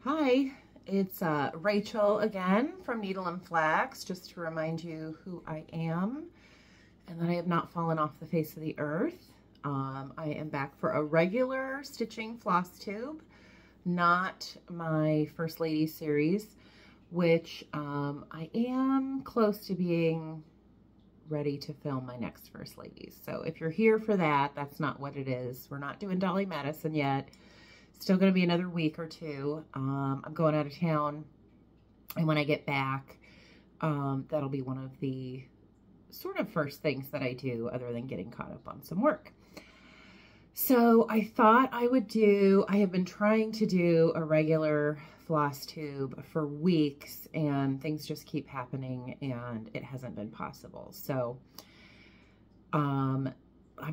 Hi, it's Rachel again from Needle and Flax, just to remind you who I am and that I have not fallen off the face of the earth. I am back for a regular stitching floss tube, not my First Lady series, which I am close to being ready to film my next First Ladies. So if you're here for that, that's not what it is. We're not doing Dolly Madison yet. Still going to be another week or two. I'm going out of town, and when I get back, that'll be one of the sort of first things that I do other than getting caught up on some work. So I thought I have been trying to do a regular floss tube for weeks, and things just keep happening and it hasn't been possible. So I'm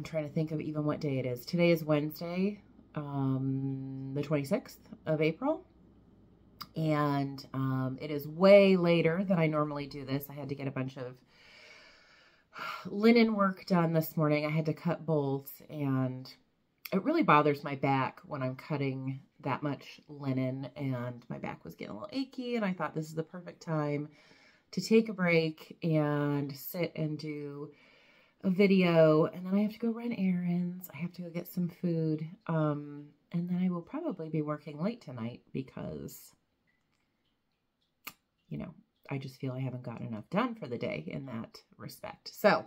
trying to think of even what day it is. Today is Wednesday, the 26th of April, and it is way later than I normally do this. I had to get a bunch of linen work done this morning. I had to cut bolts, and it really bothers my back when I'm cutting that much linen, and my back was getting a little achy, and I thought this is the perfect time to take a break and sit and do a video, and then I have to go run errands. I have to go get some food, and then I will probably be working late tonight because, you know, I just feel I haven't gotten enough done for the day in that respect. So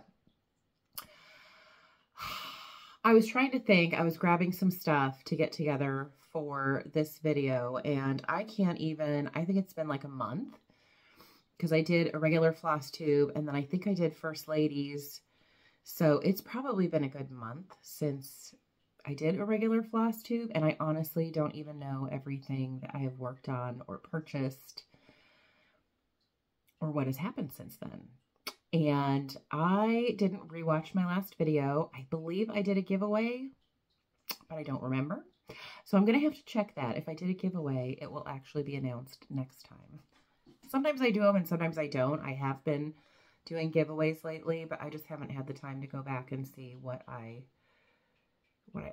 I was trying to think, I was grabbing some stuff to get together for this video, and I think it's been like a month, because I did a regular floss tube, and then I think I did First Ladies. So it's probably been a good month since I did a regular floss tube, and I honestly don't even know everything that I have worked on or purchased or what has happened since then. And I didn't rewatch my last video. I believe I did a giveaway, but I don't remember. So I'm going to have to check that. If I did a giveaway, it will actually be announced next time. Sometimes I do them and sometimes I don't. I have been doing giveaways lately, but I just haven't had the time to go back and see what I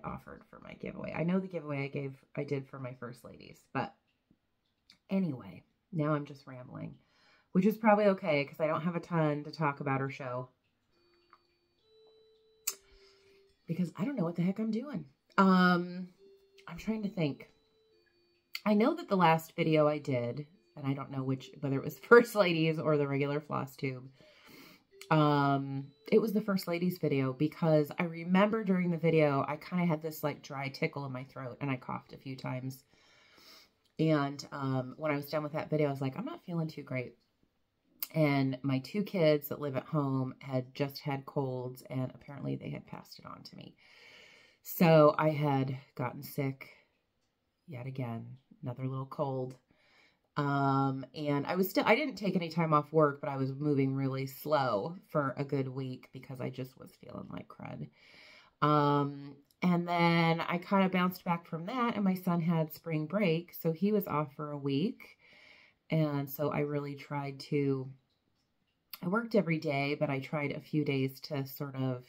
offered for my giveaway. I know the giveaway I did for my First Ladies, but anyway, now I'm just rambling, which is probably okay because I don't have a ton to talk about or show, because I don't know what the heck I'm doing. I'm trying to think. I know that the last video I did, and I don't know whether it was First Ladies or the regular floss tube, it was the First Ladies video, because I remember during the video, I kind of had this like dry tickle in my throat and I coughed a few times. And, when I was done with that video, I was like, I'm not feeling too great. And my two kids that live at home had just had colds, and apparently they had passed it on to me. So I had gotten sick yet again, another little cold. And I didn't take any time off work, but I was moving really slow for a good week because I just was feeling like crud. And then I kind of bounced back from that, and my son had spring break, so he was off for a week. And so I really I worked every day, but I tried a few days to sort of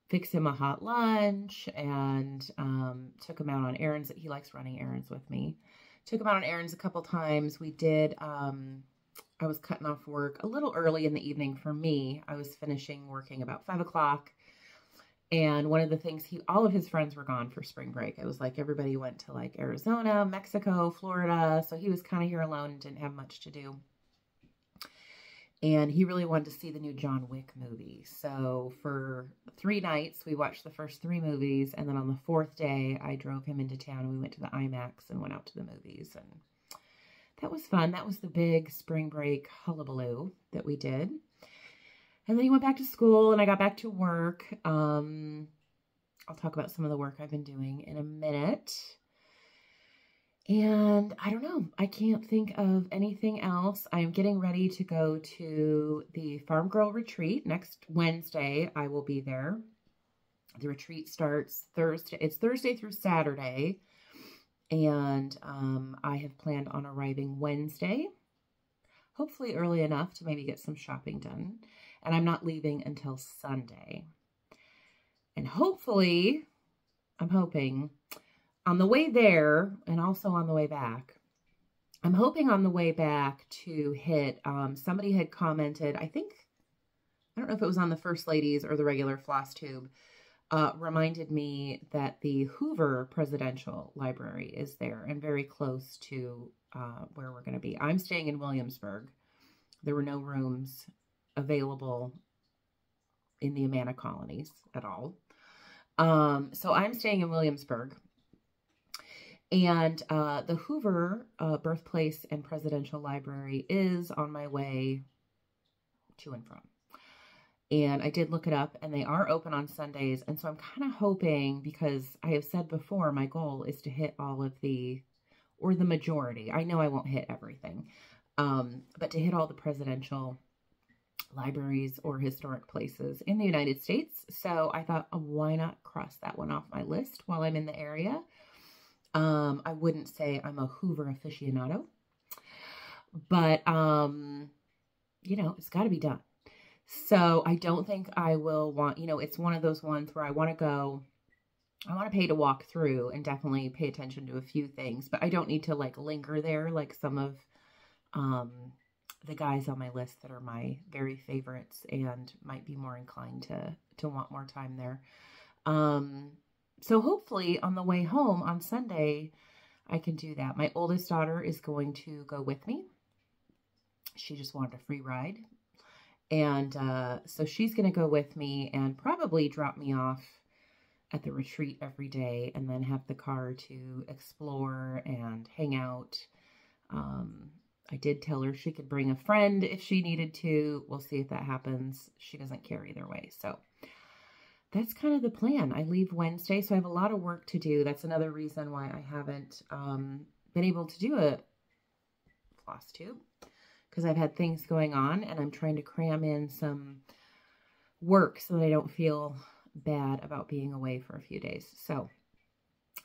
fix him a hot lunch, and took him out on errands. He likes running errands with me. Took him out on errands a couple times. We did, I was cutting off work a little early in the evening for me. I was finishing working about 5 o'clock. And one of the things, all of his friends were gone for spring break. It was like everybody went to like Arizona, Mexico, Florida. So he was kind of here alone and didn't have much to do. And he really wanted to see the new John Wick movie. So for 3 nights, we watched the first 3 movies. And then on the 4th day, I drove him into town, and we went to the IMAX and went out to the movies. And that was fun. That was the big spring break hullabaloo that we did. And then he went back to school, and I got back to work. I'll talk about some of the work I've been doing in a minute. And I don't know, I can't think of anything else. I'm getting ready to go to the Farm Girl retreat next Wednesday. I will be there. The retreat starts Thursday. It's Thursday through Saturday. And I have planned on arriving Wednesday, hopefully early enough to maybe get some shopping done. And I'm not leaving until Sunday. And I'm hoping on the way there, and also on the way back, I'm hoping on the way back to hit, somebody had commented, I don't know if it was on the First Ladies or the regular Flosstube, reminded me that the Hoover Presidential Library is there and very close to where we're going to be. I'm staying in Williamsburg. There were no rooms available in the Amana colonies at all. So I'm staying in Williamsburg. And the Hoover Birthplace and Presidential Library is on my way to and from. And I did look it up, and they are open on Sundays. And so I'm kind of hoping, because I have said before, my goal is to hit all of or the majority. I know I won't hit everything, but to hit all the presidential libraries or historic places in the United States. So I thought, oh, why not cross that one off my list while I'm in the area? I wouldn't say I'm a Hoover aficionado, but, you know, it's got to be done. So I don't think I will want, you know, it's one of those ones where I want to pay to walk through and definitely pay attention to a few things, but I don't need to like linger there like some of, the guys on my list that are my very favorites and might be more inclined to want more time there. So hopefully on the way home on Sunday, I can do that. My oldest daughter is going to go with me. She just wanted a free ride. And so she's going to go with me and probably drop me off at the retreat every day and then have the car to explore and hang out. I did tell her she could bring a friend if she needed to. We'll see if that happens. She doesn't care either way. So that's kind of the plan. I leave Wednesday, so I have a lot of work to do. That's another reason why I haven't been able to do a Flosstube, because I've had things going on and I'm trying to cram in some work so that I don't feel bad about being away for a few days. So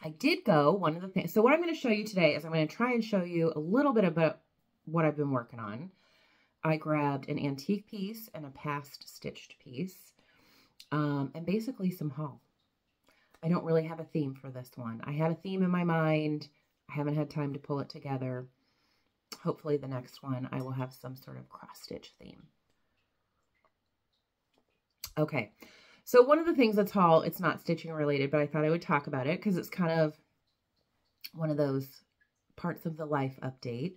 I did go, one of the things, so what I'm going to show you today is I'm going to try and show you a little bit about what I've been working on. I grabbed an antique piece and a past stitched piece. And basically some haul. I don't really have a theme for this one. I had a theme in my mind. I haven't had time to pull it together. Hopefully the next one I will have some sort of cross-stitch theme. Okay, so one of the things that's haul, it's not stitching related, but I thought I would talk about it because it's kind of one of those parts of the life update.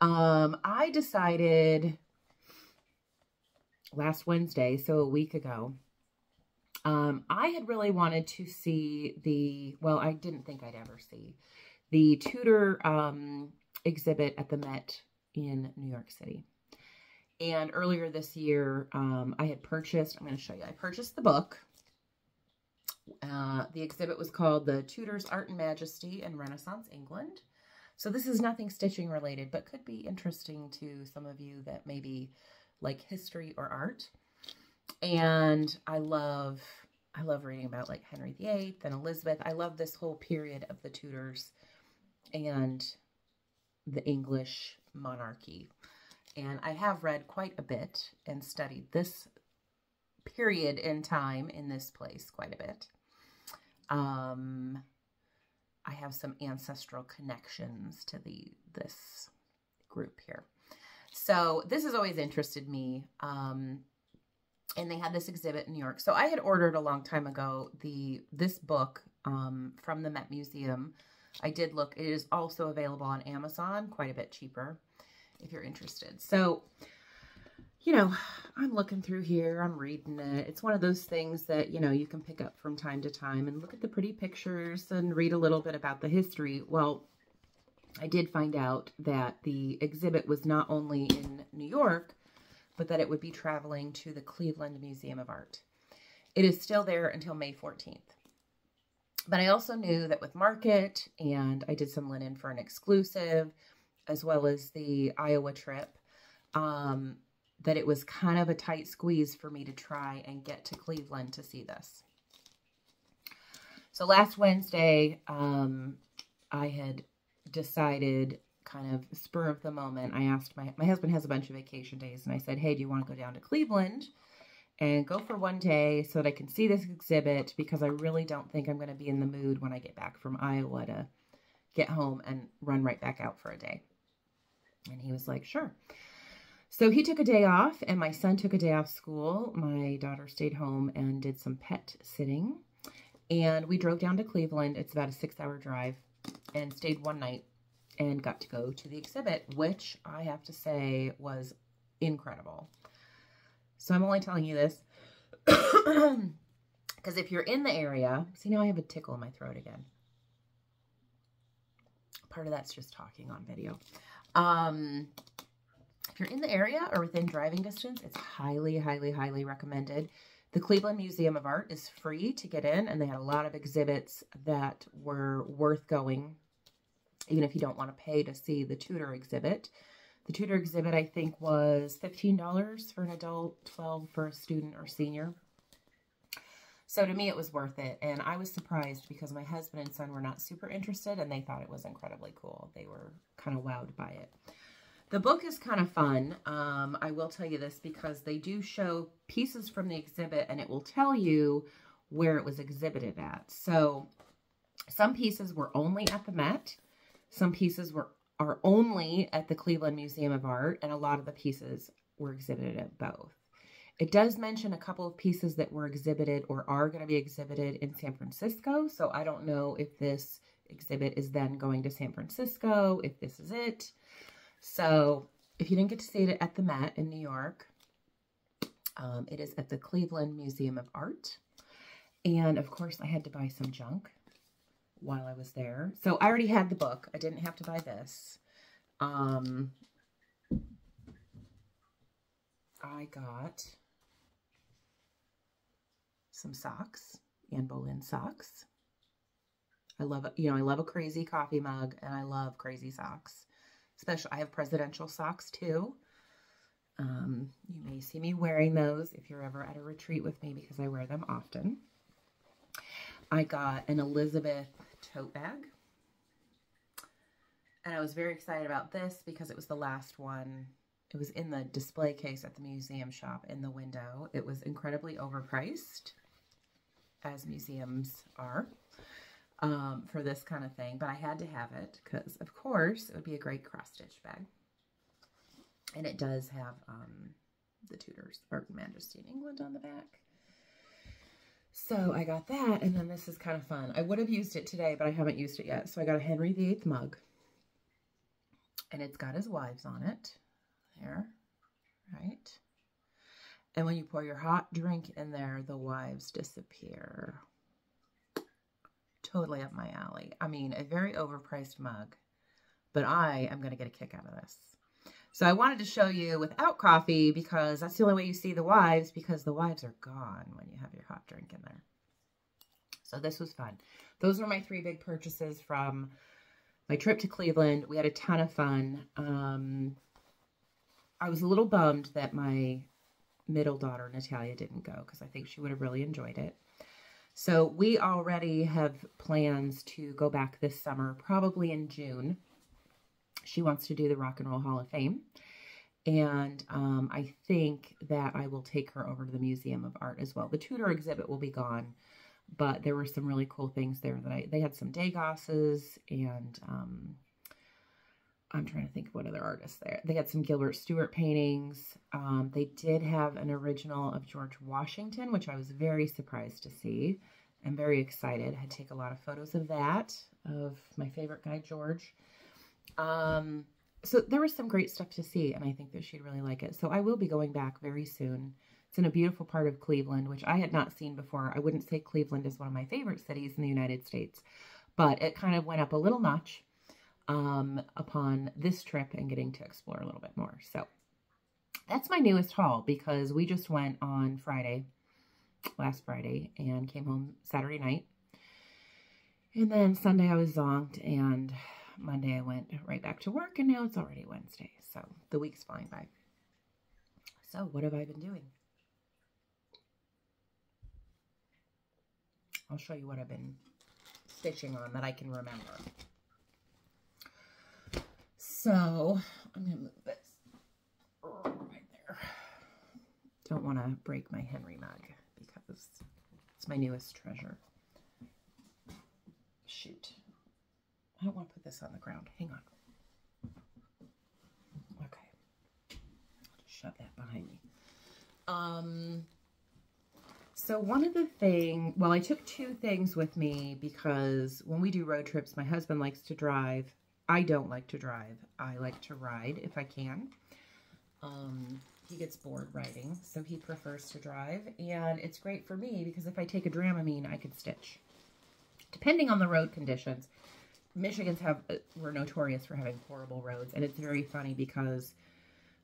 I decided last Wednesday, so a week ago, I had really wanted to see well, I didn't think I'd ever see the Tudor exhibit at the Met in New York City. And earlier this year, I had purchased, I'm going to show you, I purchased the book. The exhibit was called The Tudors, Art and Majesty in Renaissance England. So this is nothing stitching related, but could be interesting to some of you that maybe like history or art. And I love reading about like Henry VIII and Elizabeth. I love this whole period of the Tudors and the English monarchy. And I have read quite a bit and studied this period in time in this place quite a bit. I have some ancestral connections to this group here. So this has always interested me. And they had this exhibit in New York. So I had ordered a long time ago this book from the Met Museum. I did look. It is also available on Amazon, quite a bit cheaper if you're interested. So, you know, I'm looking through here. I'm reading it. It's one of those things that, you know, you can pick up from time to time and look at the pretty pictures and read a little bit about the history. Well, I did find out that the exhibit was not only in New York, but that it would be traveling to the Cleveland Museum of Art. It is still there until May 14th. But I also knew that with Market, and I did some linen for an exclusive, as well as the Iowa trip, that it was kind of a tight squeeze for me to try and get to Cleveland to see this. So last Wednesday, I had decided, kind of spur of the moment, I asked my husband has a bunch of vacation days, and I said, hey, do you want to go down to Cleveland and go for one day so that I can see this exhibit, because I really don't think I'm going to be in the mood when I get back from Iowa to get home and run right back out for a day. And he was like, sure. So he took a day off, and my son took a day off school. My daughter stayed home and did some pet sitting. And we drove down to Cleveland. It's about a 6-hour drive, and stayed one night and got to go to the exhibit, which I have to say was incredible. So I'm only telling you this because if you're in the area, see, now I have a tickle in my throat again. Part of that's just talking on video. If you're in the area or within driving distance, it's highly, highly, highly recommended. The Cleveland Museum of Art is free to get in, and they had a lot of exhibits that were worth going, even if you don't want to pay to see the Tudor exhibit. The Tudor exhibit, I think, was $15 for an adult, $12 for a student or senior. So to me, it was worth it, and I was surprised because my husband and son were not super interested, and they thought it was incredibly cool. They were kind of wowed by it. The book is kind of fun. I will tell you this because they do show pieces from the exhibit, and it will tell you where it was exhibited at. So some pieces were only at the Met. Some pieces are only at the Cleveland Museum of Art, and a lot of the pieces were exhibited at both. It does mention a couple of pieces that were exhibited or are going to be exhibited in San Francisco, so I don't know if this exhibit is then going to San Francisco, if this is it. So if you didn't get to see it at the Met in New York, it is at the Cleveland Museum of Art. And of course, I had to buy some junk while I was there. So I already had the book. I didn't have to buy this. I got some socks, Anne Boleyn socks. I love, I love a crazy coffee mug, and I love crazy socks. Especially, I have presidential socks too. You may see me wearing those if you're ever at a retreat with me because I wear them often. I got an Elizabeth tote bag. And I was very excited about this because it was the last one. It was in the display case at the museum shop in the window. It was incredibly overpriced, as museums are. For this kind of thing, but I had to have it because, of course, it would be a great cross-stitch bag. And it does have the Tudors, or Majesty in England on the back. So I got that, and then this is kind of fun. I would have used it today, but I haven't used it yet. So I got a Henry VIII mug, and it's got his wives on it. There, right? And when you pour your hot drink in there, the wives disappear. Totally up my alley. I mean, a very overpriced mug, but I am going to get a kick out of this. So I wanted to show you without coffee because that's the only way you see the wives, because the wives are gone when you have your hot drink in there. So this was fun. Those were my 3 big purchases from my trip to Cleveland. We had a ton of fun. I was a little bummed that my middle daughter, Natalia, didn't go because I think she would have really enjoyed it. So we already have plans to go back this summer, probably in June. She wants to do the Rock and Roll Hall of Fame. And I think that I will take her over to the Museum of Art as well. The Tudor exhibit will be gone, but there were some really cool things there that they had some Dagosses, and I'm trying to think of what other artists there. They had some Gilbert Stuart paintings. They did have an original of George Washington, which I was very surprised to see. I'm very excited. I had to take a lot of photos of that, of my favorite guy, George. So there was some great stuff to see, and I think that she'd really like it. So I will be going back very soon. It's in a beautiful part of Cleveland, which I had not seen before. I wouldn't say Cleveland is one of my favorite cities in the United States, but it kind of went up a little notch upon this trip and getting to explore a little bit more. So that's my newest haul because we just went on last Friday, and came home Saturday night. And then Sunday I was zonked, and Monday I went right back to work, and now it's already Wednesday. So the week's flying by. So what have I been doing? I'll show you what I've been stitching on that I can remember. So I'm going to move this right there. Don't want to break my Henry mug because it's my newest treasure. Shoot. I don't want to put this on the ground. Hang on. shove that behind me. So one of the things, well, I took two things with me because when we do road trips, my husband likes to drive. I don't like to drive. I like to ride if I can. He gets bored riding, so he prefers to drive. And it's great for me because if I take a Dramamine, I could stitch. Depending on the road conditions. We're notorious for having horrible roads. And it's very funny because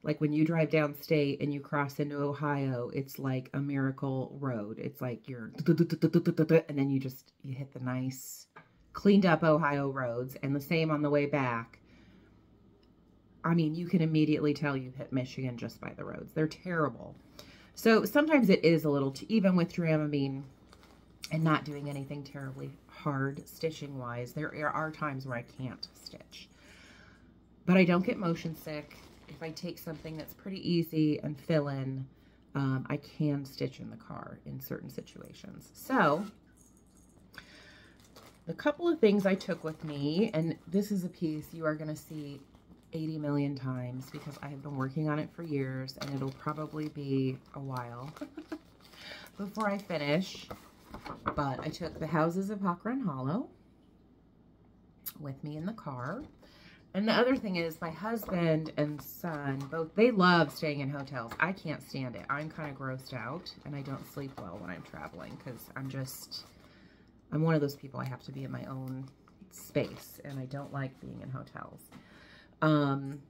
like when you drive downstate and you cross into Ohio, it's like a miracle road. It's like you're, and then you hit the nice cleaned up Ohio roads, and the same on the way back. I mean, you can immediately tell you've hit Michigan just by the roads. They're terrible. So sometimes it is a little, even with Dramamine and not doing anything terribly hard stitching wise, there are times where I can't stitch. But I don't get motion sick. If I take something that's pretty easy and fill in, I can stitch in the car in certain situations. So, the couple of things I took with me, and this is a piece you are going to see 80 million times because I have been working on it for years, and it'll probably be a while before I finish. But I took the Houses of Hakron Hollow with me in the car. And the other thing is my husband and son, both, they love staying in hotels. I can't stand it. I'm kind of grossed out and I don't sleep well when I'm traveling because I'm one of those people, I have to be in my own space and I don't like being in hotels.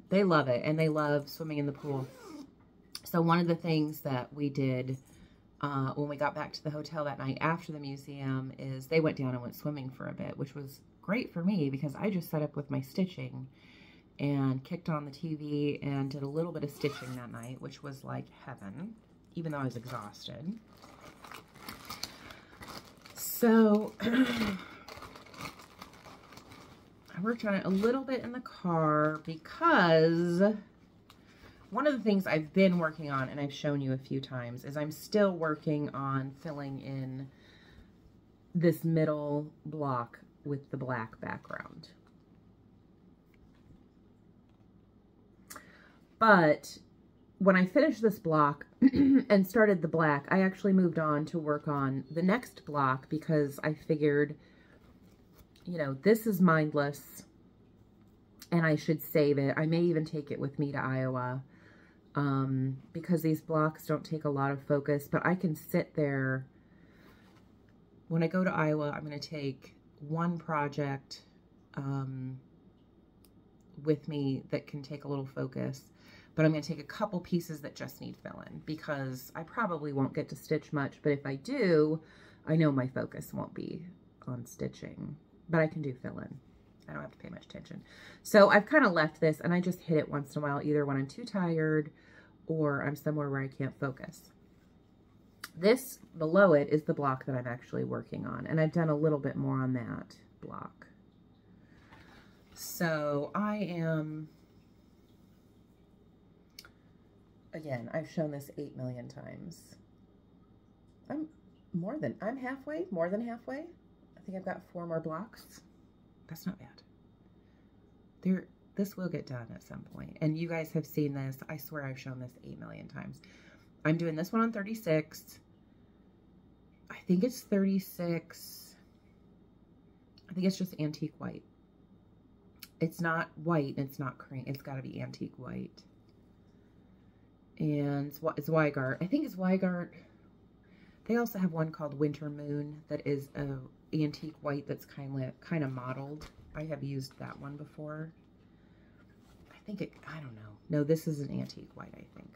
They love it and they love swimming in the pool. So one of the things that we did when we got back to the hotel that night after the museum is they went down and went swimming for a bit, which was great for me because I just set up with my stitching and kicked on the TV and did a little bit of stitching that night, which was like heaven, even though I was exhausted. So I worked on it a little bit in the car because one of the things I've been working on, and I've shown you a few times, is I'm still working on filling in this middle block with the black background. But when I finished this block and started the black, I actually moved on to work on the next block because I figured, you know, this is mindless and I should save it. I may even take it with me to Iowa because these blocks don't take a lot of focus, but I can sit there. When I go to Iowa, I'm going to take one project with me that can take a little focus, but I'm going to take a couple pieces that just need fill-in because I probably won't get to stitch much, but if I do, I know my focus won't be on stitching, but I can do fill-in. I don't have to pay much attention. So I've kind of left this and I just hit it once in a while, either when I'm too tired or I'm somewhere where I can't focus. This, below it, is the block that I'm actually working on, and I've done a little bit more on that block. So I am, again, I've shown this 8 million times. I'm halfway, more than halfway. I think I've got 4 more blocks. That's not bad. This will get done at some point, and you guys have seen this. I swear I've shown this 8 million times. I'm doing this one on 36. I think it's 36. I think it's just antique white. It's not white and it's not cream. It's got to be antique white. And it's Weigart. I think it's Weigart. They also have one called Winter Moon that is a antique white that's kind of modeled. I have used that one before. I don't know. No, this is an antique white, I think.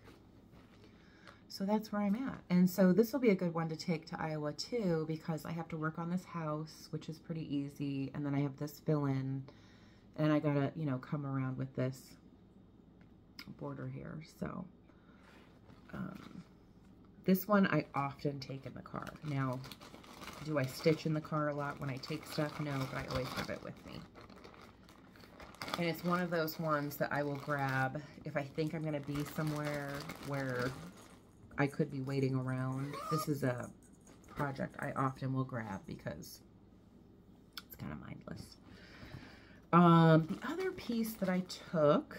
So that's where I'm at. And so this will be a good one to take to Iowa too, because I have to work on this house, which is pretty easy. And then I have this fill in and I gotta, you know, come around with this border here. So, this one I often take in the car. Now, do I stitch in the car a lot when I take stuff? No, but I always have it with me. And it's one of those ones that I will grab if I think I'm gonna be somewhere where I could be waiting around. This is a project I often will grab because it's kind of mindless. The other piece that I took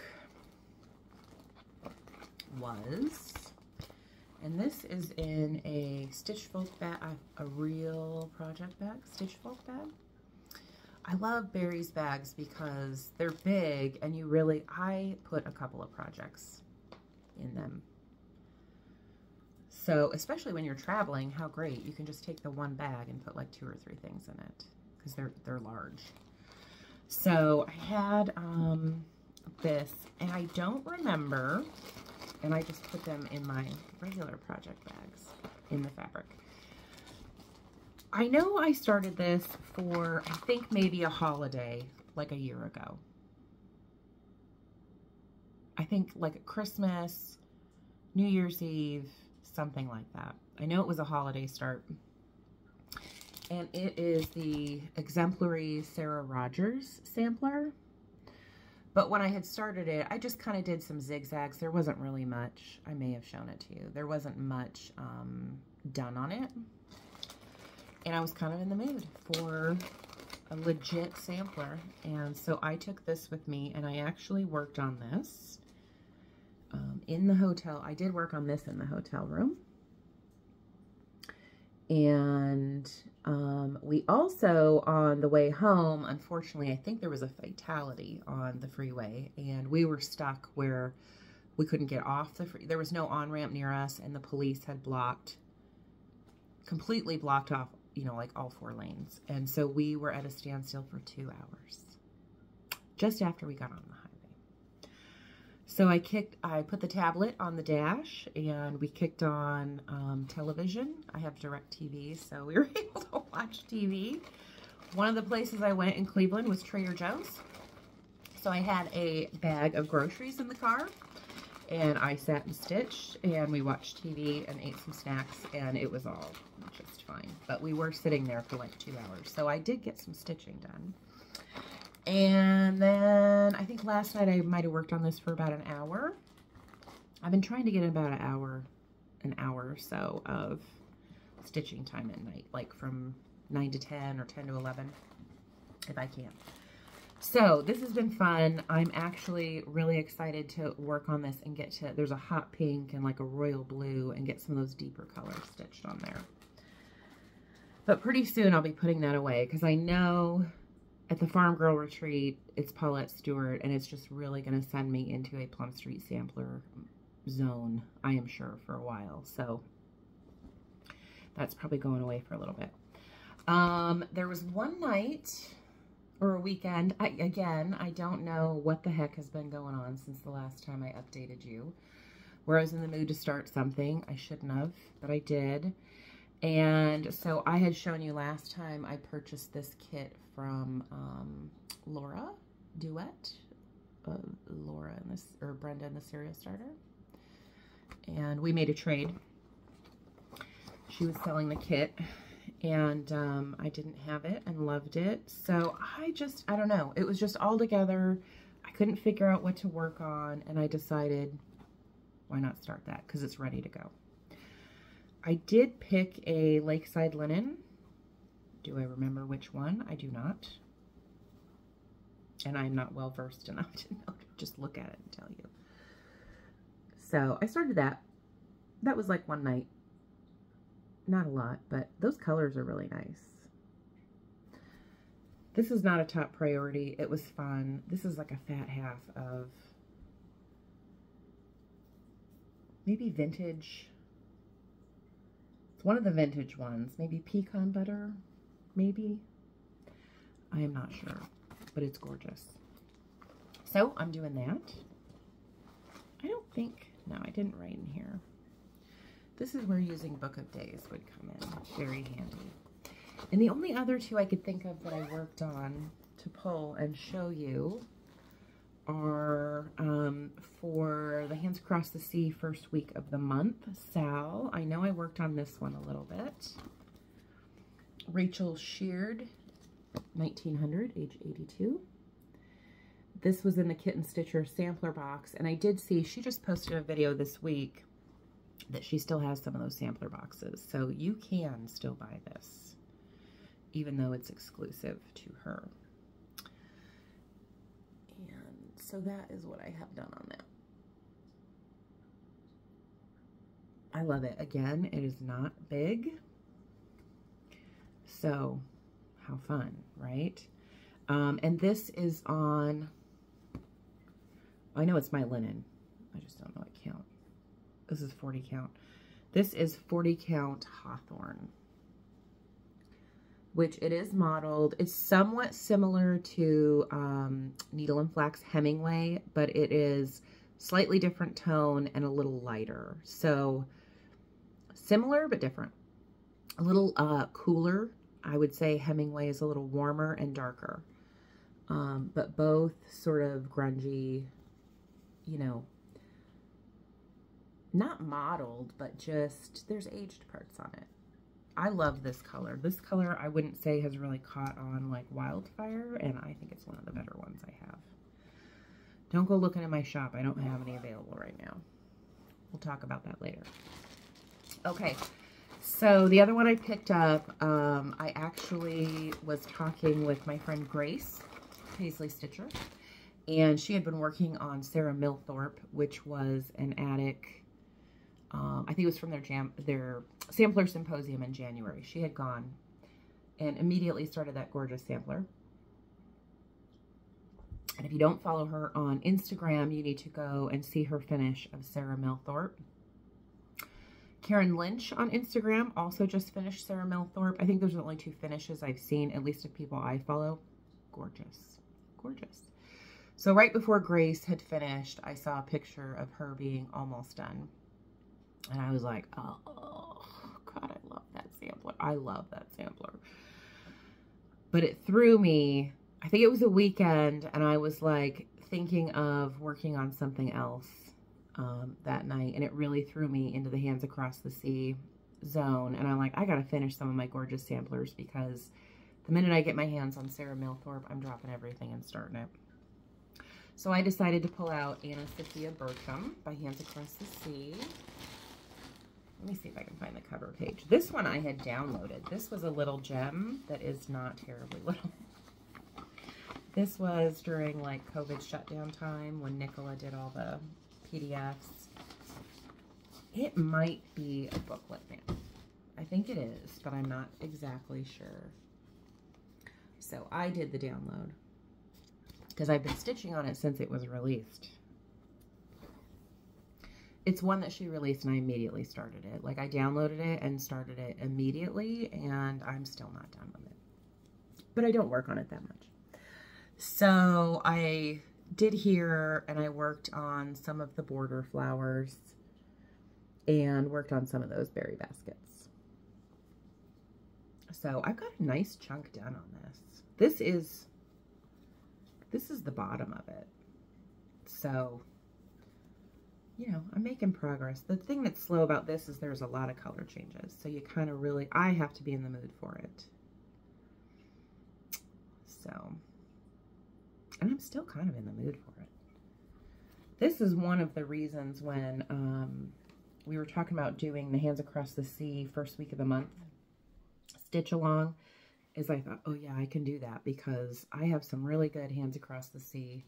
was, and this is in a stitch folk bag, a real project bag, stitch folk bag. I love Berry's bags because they're big and I put a couple of projects in them. So especially when you're traveling, how great. You can just take the one bag and put like 2 or 3 things in it because they're large. So I had this, and I don't remember, and I just put them in my regular project bags in the fabric. I know I started this for, I think maybe a holiday, like a year ago. I think like Christmas, New Year's Eve, something like that. I know it was a holiday start. And it is the Exemplary Sarah Rogers sampler. But when I had started it, I just kind of did some zigzags. There wasn't really much. I may have shown it to you. There wasn't much done on it. And I was kind of in the mood for a legit sampler. And so I took this with me, and I actually worked on this in the hotel. I did work on this in the hotel room. And we also, on the way home, unfortunately, I think there was a fatality on the freeway, and we were stuck where we couldn't get off the freeway. There was no on-ramp near us, and the police had completely blocked off, you know, like all 4 lanes. And so we were at a standstill for 2 hours, just after we got on the highway. So I put the tablet on the dash, and we kicked on television. I have DirecTV, so we were able to watch TV. One of the places I went in Cleveland was Trader Joe's. So I had a bag of groceries in the car, and I sat and stitched, and we watched TV and ate some snacks, and it was all just fine. But we were sitting there for like 2 hours, so I did get some stitching done. And then I think last night I might have worked on this for about an hour. I've been trying to get about an hour or so of stitching time at night, like from 9 to 10 or 10 to 11, if I can. So this has been fun. I'm actually really excited to work on this and there's a hot pink and like a royal blue, and get some of those deeper colors stitched on there. But pretty soon I'll be putting that away, because I know at the Farm Girl Retreat, it's Paulette Stewart, and it's just really going to send me into a Plum Street sampler zone, I am sure, for a while. So that's probably going away for a little bit. There was one night or a weekend, I don't know what the heck has been going on since the last time I updated you, where I was in the mood to start something. I shouldn't have, but I did. And so I had shown you last time I purchased this kit from Laura Duet, Brenda and the Cereal Starter, and we made a trade. She was selling the kit, and I didn't have it and loved it. So I don't know, it was just all together. I couldn't figure out what to work on, and I decided, why not start that, because it's ready to go. I did pick a Lakeside Linen. Do I remember which one? I do not. And I'm not well versed enough to know to just look at it and tell you. So I started that. That was like one night. Not a lot, but those colors are really nice. This is not a top priority. It was fun. This is like a fat half of maybe vintage. It's one of the vintage ones. Maybe pecan butter, maybe. I am not sure, but it's gorgeous. So I'm doing that. I don't think, no, I didn't write in here. This is where using Book of Days would come in. Very handy. And the only other two I could think of that I worked on to pull and show you are for the Hands Across the Sea first week of the month. Sal, I know I worked on this one a little bit. Rachel Sheard, 1900, age 82. This was in the Kitten Stitcher sampler box, and I did see, she just posted a video this week that she still has some of those sampler boxes, so you can still buy this, even though it's exclusive to her. And so that is what I have done on that. I love it. Again, it is not big. So how fun, right? And this is on, I know it's my linen. I just don't know what count. This is 40 count. This is 40 count Hawthorne, which it is modeled. It's somewhat similar to Needle and Flax Hemingway, but it is slightly different tone and a little lighter. So similar, but different. A little cooler. I would say Hemingway is a little warmer and darker. But both sort of grungy, you know, not modeled, but just, there's aged parts on it. I love this color. This color, I wouldn't say has really caught on like wildfire, and I think it's one of the better ones I have. Don't go looking in my shop. I don't have any available right now. We'll talk about that later. Okay, so the other one I picked up, I actually was talking with my friend Grace, Paisley Stitcher, and she had been working on Sarah Millthorpe, which was an attic, I think it was from their sampler symposium in January. She had gone and immediately started that gorgeous sampler. And if you don't follow her on Instagram, you need to go and see her finish of Sarah Millthorpe. Karen Lynch on Instagram also just finished Sarah Millthorpe. I think those are the only two finishes I've seen, at least of people I follow. Gorgeous, gorgeous. So right before Grace had finished, I saw a picture of her being almost done. And I was like, oh, God, I love that sampler. I love that sampler. But it threw me, I think it was a weekend, and I was like thinking of working on something else that night. And it really threw me into the Hands Across the Sea zone. And I'm like, I got to finish some of my gorgeous samplers, because the minute I get my hands on Sarah Millthorpe, I'm dropping everything and starting it. So I decided to pull out Anna Sophia Bertram by Hands Across the Sea. Let me see if I can find the cover page. This one I had downloaded. This was a little gem that is not terribly little. This was during like COVID shutdown time when Nicola did all the PDFs. It might be a booklet now. I think it is, but I'm not exactly sure. So I did the download because I've been stitching on it since it was released. It's one that she released and I immediately started it. Like I downloaded it and started it immediately, and I'm still not done with it. But I don't work on it that much. So I did here, and I worked on some of the border flowers and worked on some of those berry baskets. So I've got a nice chunk done on this. This is the bottom of it. So, you know, I'm making progress. The thing that's slow about this is there's a lot of color changes. So you kind of really, I have to be in the mood for it. So, and I'm still kind of in the mood for it. This is one of the reasons when we were talking about doing the Hands Across the Sea first week of the month stitch along, is I thought, oh yeah, I can do that, because I have some really good Hands Across the Sea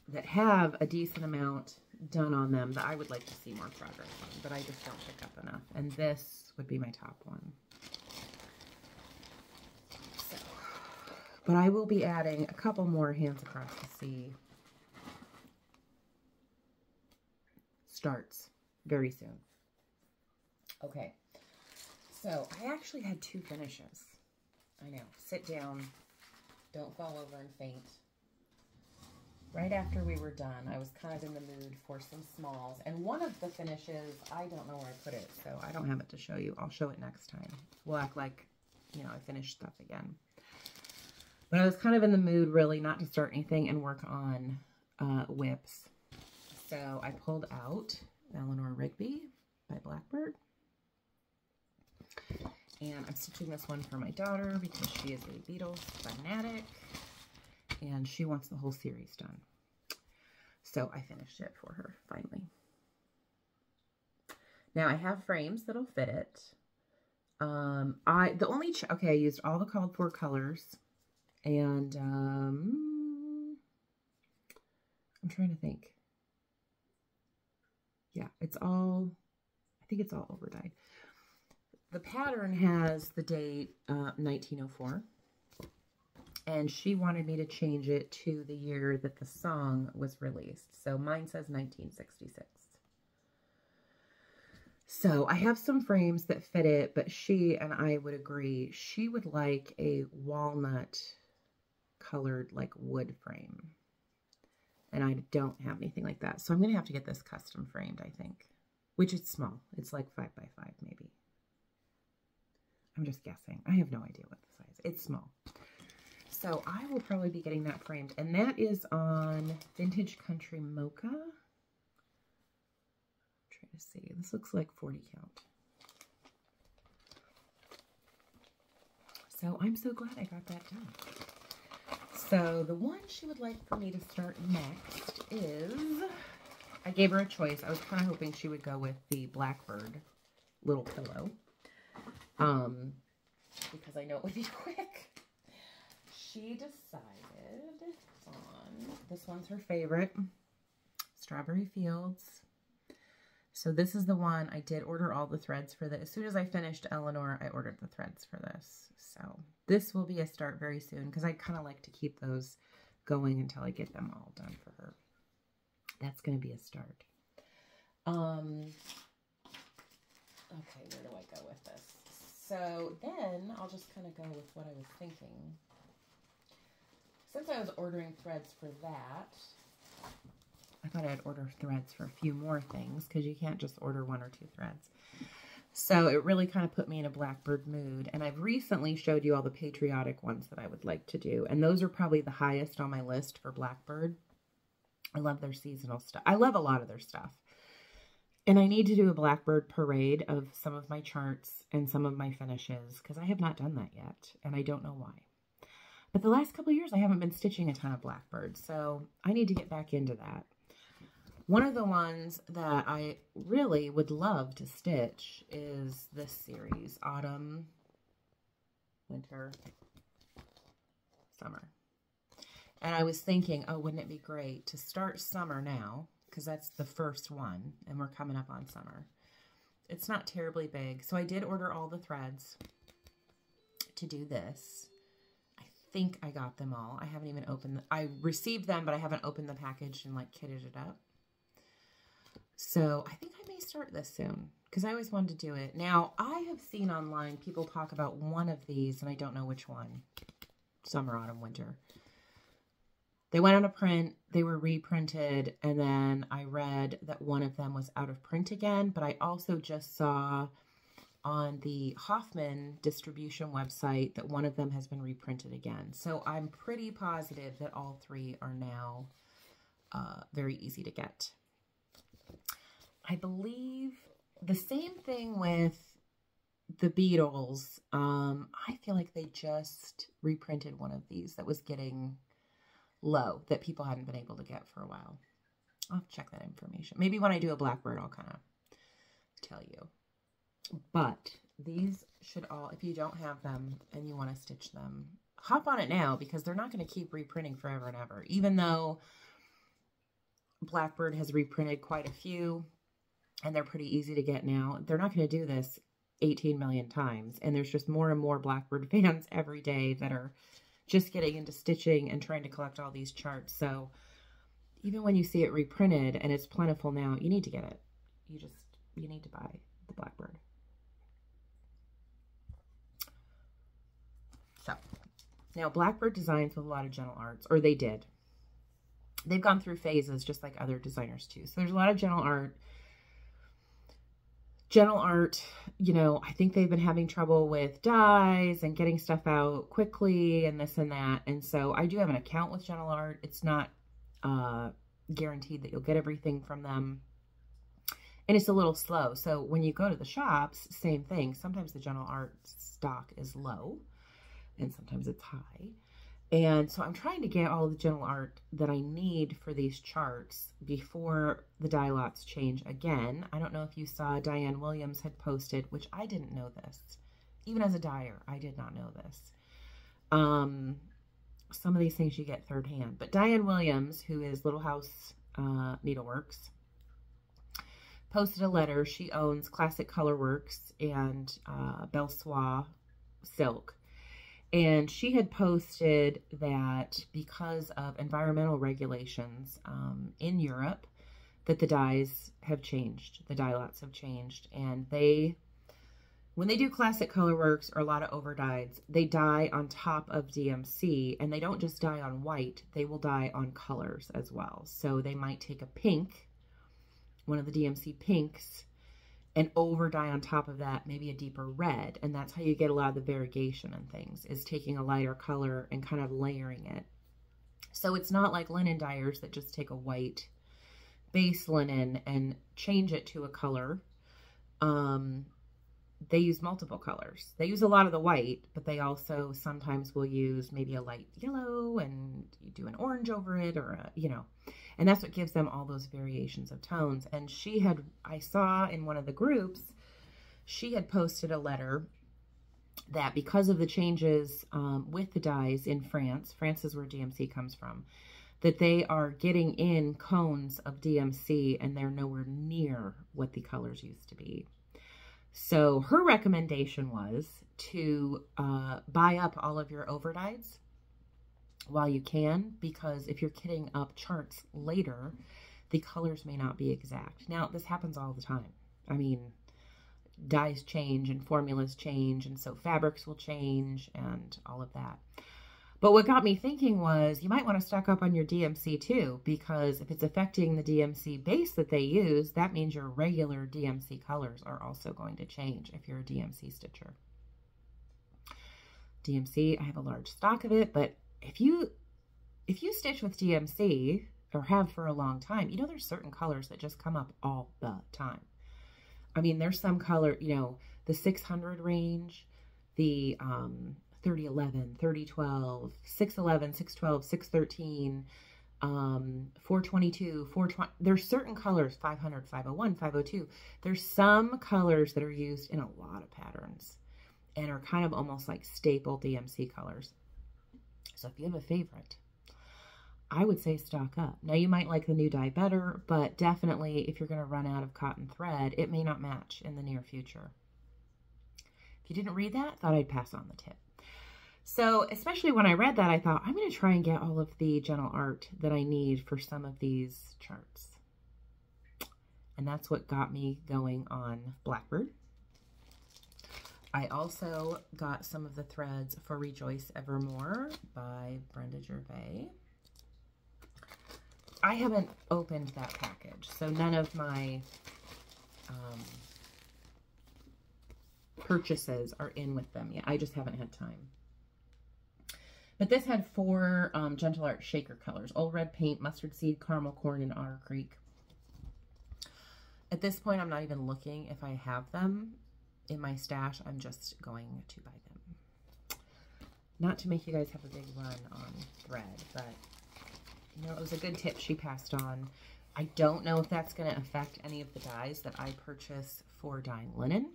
that have a decent amount done on them that I would like to see more progress on, but I just don't pick up enough. And this would be my top one. So, but I will be adding a couple more Hands Across the Sea starts very soon. Okay, so I actually had two finishes. I know, sit down, don't fall over and faint. Right after we were done, I was kind of in the mood for some smalls. And one of the finishes, I don't know where I put it, so I don't have it to show you. I'll show it next time. We'll act like, you know, I finished stuff again. But I was kind of in the mood, really, not to start anything and work on whips. So I pulled out Eleanor Rigby by Blackbird. And I'm stitching this one for my daughter because she is a Beatles fanatic. And she wants the whole series done. So I finished it for her, finally. Now I have frames that'll fit it. I used all the called for colors. And I'm trying to think. Yeah, it's all, I think it's all over dyed. The pattern has the date 1904. And she wanted me to change it to the year that the song was released. So mine says 1966. So I have some frames that fit it, but she and I would agree she would like a walnut colored like wood frame. And I don't have anything like that. So I'm going to have to get this custom framed, I think. Which is small. It's like 5 by 5 maybe. I'm just guessing. I have no idea what the size is. It's small. So I will probably be getting that framed. And that is on Vintage Country Mocha. Try to see. This looks like 40 count. So I'm so glad I got that done. So the one she would like for me to start next is, I gave her a choice. I was kind of hoping she would go with the Blackbird little pillow. Because I know it would be quick. She decided on, this one's her favorite, Strawberry Fields. So this is the one, I did order all the threads for this. As soon as I finished Eleanor, I ordered the threads for this. So this will be a start very soon because I kind of like to keep those going until I get them all done for her. That's going to be a start. Okay, where do I go with this? So then I'll just kind of go with what I was thinking. Since I was ordering threads for that, I thought I'd order threads for a few more things because you can't just order 1 or 2 threads. So it really kind of put me in a Blackbird mood. And I've recently showed you all the patriotic ones that I would like to do. And those are probably the highest on my list for Blackbird. I love their seasonal stuff. I love a lot of their stuff. And I need to do a Blackbird parade of some of my charts and some of my finishes because I have not done that yet. And I don't know why. But the last couple of years, I haven't been stitching a ton of Blackbird. So I need to get back into that. One of the ones that I really would love to stitch is this series, Autumn, Winter, Summer. And I was thinking, oh, wouldn't it be great to start summer now, because that's the first one, and we're coming up on summer. It's not terribly big, so I did order all the threads to do this. I think I got them all. I haven't even opened I received them, but I haven't opened the package and, like, kitted it up. So I think I may start this soon because I always wanted to do it. Now, I have seen online people talk about one of these, and I don't know which one. Summer, Autumn, Winter. They went on a print, they were reprinted, and then I read that one of them was out of print again, but I also just saw on the Hoffman distribution website that one of them has been reprinted again. So I'm pretty positive that all 3 are now very easy to get. I believe the same thing with the Beatles. I feel like they just reprinted one of these that was getting low that people hadn't been able to get for a while. I'll have to check that information. Maybe when I do a Blackbird, I'll kind of tell you. But these should all, if you don't have them and you want to stitch them, hop on it now because they're not going to keep reprinting forever and ever. Even though Blackbird has reprinted quite a few and they're pretty easy to get now, they're not going to do this 18 million times. And there's just more and more Blackbird fans every day that are just getting into stitching and trying to collect all these charts. So even when you see it reprinted and it's plentiful now, you need to get it. You need to buy the Blackbird. So now Blackbird designs with a lot of gentle arts, or they did. They've gone through phases just like other designers too. So there's a lot of gentle art. Gentle art, you know, I think they've been having trouble with dyes and getting stuff out quickly and this and that. And so I do have an account with Gentle Art. It's not guaranteed that you'll get everything from them. And it's a little slow. So when you go to the shops, same thing. Sometimes the Gentle Art stock is low and sometimes it's high. And so I'm trying to get all the Gentle Art that I need for these charts before the dye lots change again. I don't know if you saw Diane Williams had posted, which I didn't know this. Even as a dyer, I did not know this. Some of these things you get third hand. But Diane Williams, who is Little House Needleworks, posted a letter. She owns Classic Colorworks and Belsois Silk. And she had posted that because of environmental regulations in Europe, that the dyes have changed. The dye lots have changed. And when they do Classic Colorworks or a lot of overdyes, they dye on top of DMC, and they don't just dye on white, they will dye on colors as well. So they might take a pink, one of the DMC pinks, and over dye on top of that, maybe a deeper red. And that's how you get a lot of the variegation and things, is taking a lighter color and kind of layering it. So it's not like linen dyers that just take a white base linen and change it to a color. They use multiple colors. They use a lot of the white, but they also sometimes will use maybe a light yellow and you do an orange over it, or and that's what gives them all those variations of tones. And I saw in one of the groups, she had posted a letter that because of the changes with the dyes in France is where DMC comes from, that they are getting in cones of DMC and they're nowhere near what the colors used to be. So her recommendation was to buy up all of your overdyes while you can, because if you're kitting up charts later, the colors may not be exact. Now, this happens all the time. I mean, dyes change and formulas change, and so fabrics will change and all of that. But what got me thinking was you might want to stock up on your DMC too, because if it's affecting the DMC base that they use, that means your regular DMC colors are also going to change if you're a DMC stitcher. DMC, I have a large stock of it, but if you stitch with DMC, or have for a long time, there's certain colors that just come up all the time. I mean, there's some color, the 600 range, the 3011, 3012, 611, 612, 613, 422, 420. There's certain colors, 500, 501, 502. There's some colors that are used in a lot of patterns and are kind of almost like staple DMC colors. So if you have a favorite, I would say stock up. Now, you might like the new dye better, but definitely if you're going to run out of cotton thread, it may not match in the near future. If you didn't read that, thought I'd pass on the tip. So especially when I read that, I thought, I'm going to try and get all of the gentle art that I need for some of these charts. And that's what got me going on Blackbird. I also got some of the threads for Rejoice Evermore by Brenda Gervais. I haven't opened that package, so none of my purchases are in with them yet. I just haven't had time. But this had 4 Gentle Art Shaker colors: Old Red Paint, Mustard Seed, Caramel Corn, and Otter Creek. At this point, I'm not even looking if I have them in my stash. I'm just going to buy them. Not to make you guys have a big run on thread, but it was a good tip she passed on. I don't know if that's going to affect any of the dyes that I purchase for dyeing linen.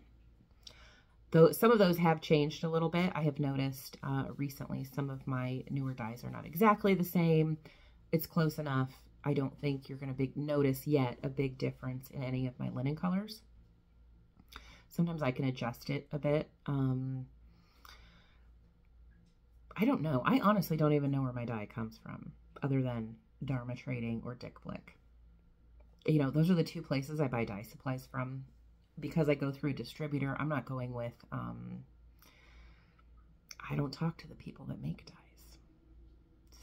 Though some of those have changed a little bit. I have noticed recently some of my newer dyes are not exactly the same. It's close enough. I don't think you're going to notice yet a big difference in any of my linen colors. Sometimes I can adjust it a bit. I don't know. I honestly don't even know where my dye comes from, other than Dharma Trading or Dick Blick. Those are the 2 places I buy dye supplies from. Because I go through a distributor, I'm not going with, I don't talk to the people that make dyes.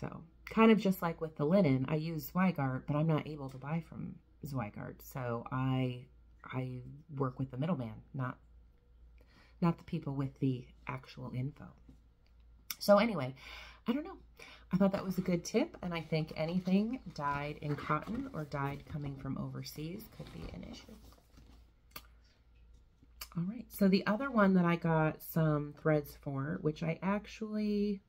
So, kind of just like with the linen, I use Zweigart, but I'm not able to buy from Zweigart. So, I work with the middleman, not the people with the actual info. So, anyway, I don't know. I thought that was a good tip, and I think anything dyed in cotton or dyed coming from overseas could be an issue. All right, so the other one that I got some threads for, which I actually,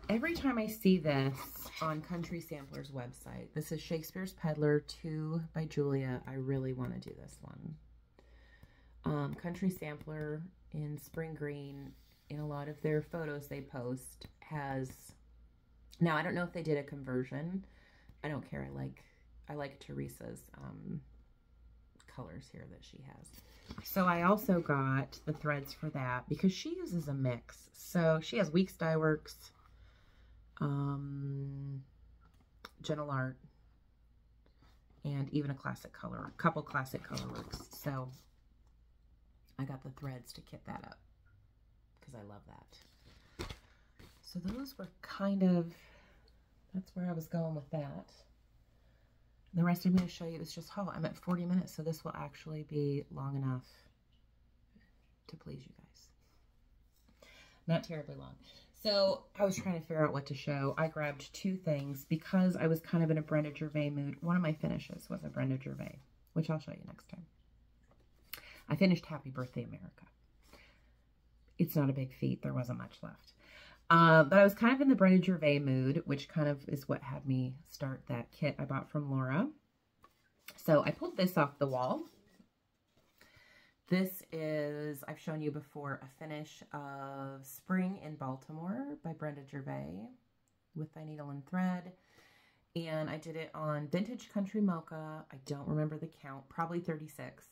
every time I see this on Country Sampler's website, this is Shakespeare's Peddler 2 by Julia. I really want to do this one. Country Sampler in Spring Green, in a lot of their photos they post, has, now I don't know if they did a conversion. I don't care. I like Teresa's colors here that she has. So I also got the threads for that because she uses a mix. So she has Weeks Dye Works, Gentle Art, and even a couple classic color works. So I got the threads to kit that up because I love that. So those were kind of, that's where I was going with that. The rest I'm going to show you is just haul. I'm at 40 minutes, so this will actually be long enough to please you guys. Not terribly long. So I was trying to figure out what to show. I grabbed two things because I was kind of in a Brenda Gervais mood. One of my finishes was a Brenda Gervais, which I'll show you next time. I finished Happy Birthday America. It's not a big feat. There wasn't much left. But I was kind of in the Brenda Gervais mood, which kind of is what had me start that kit I bought from Laura. So I pulled this off the wall. This is, I've shown you before, a finish of Spring in Baltimore by Brenda Gervais with my needle and thread. And I did it on Vintage Country Mocha. I don't remember the count, probably 36.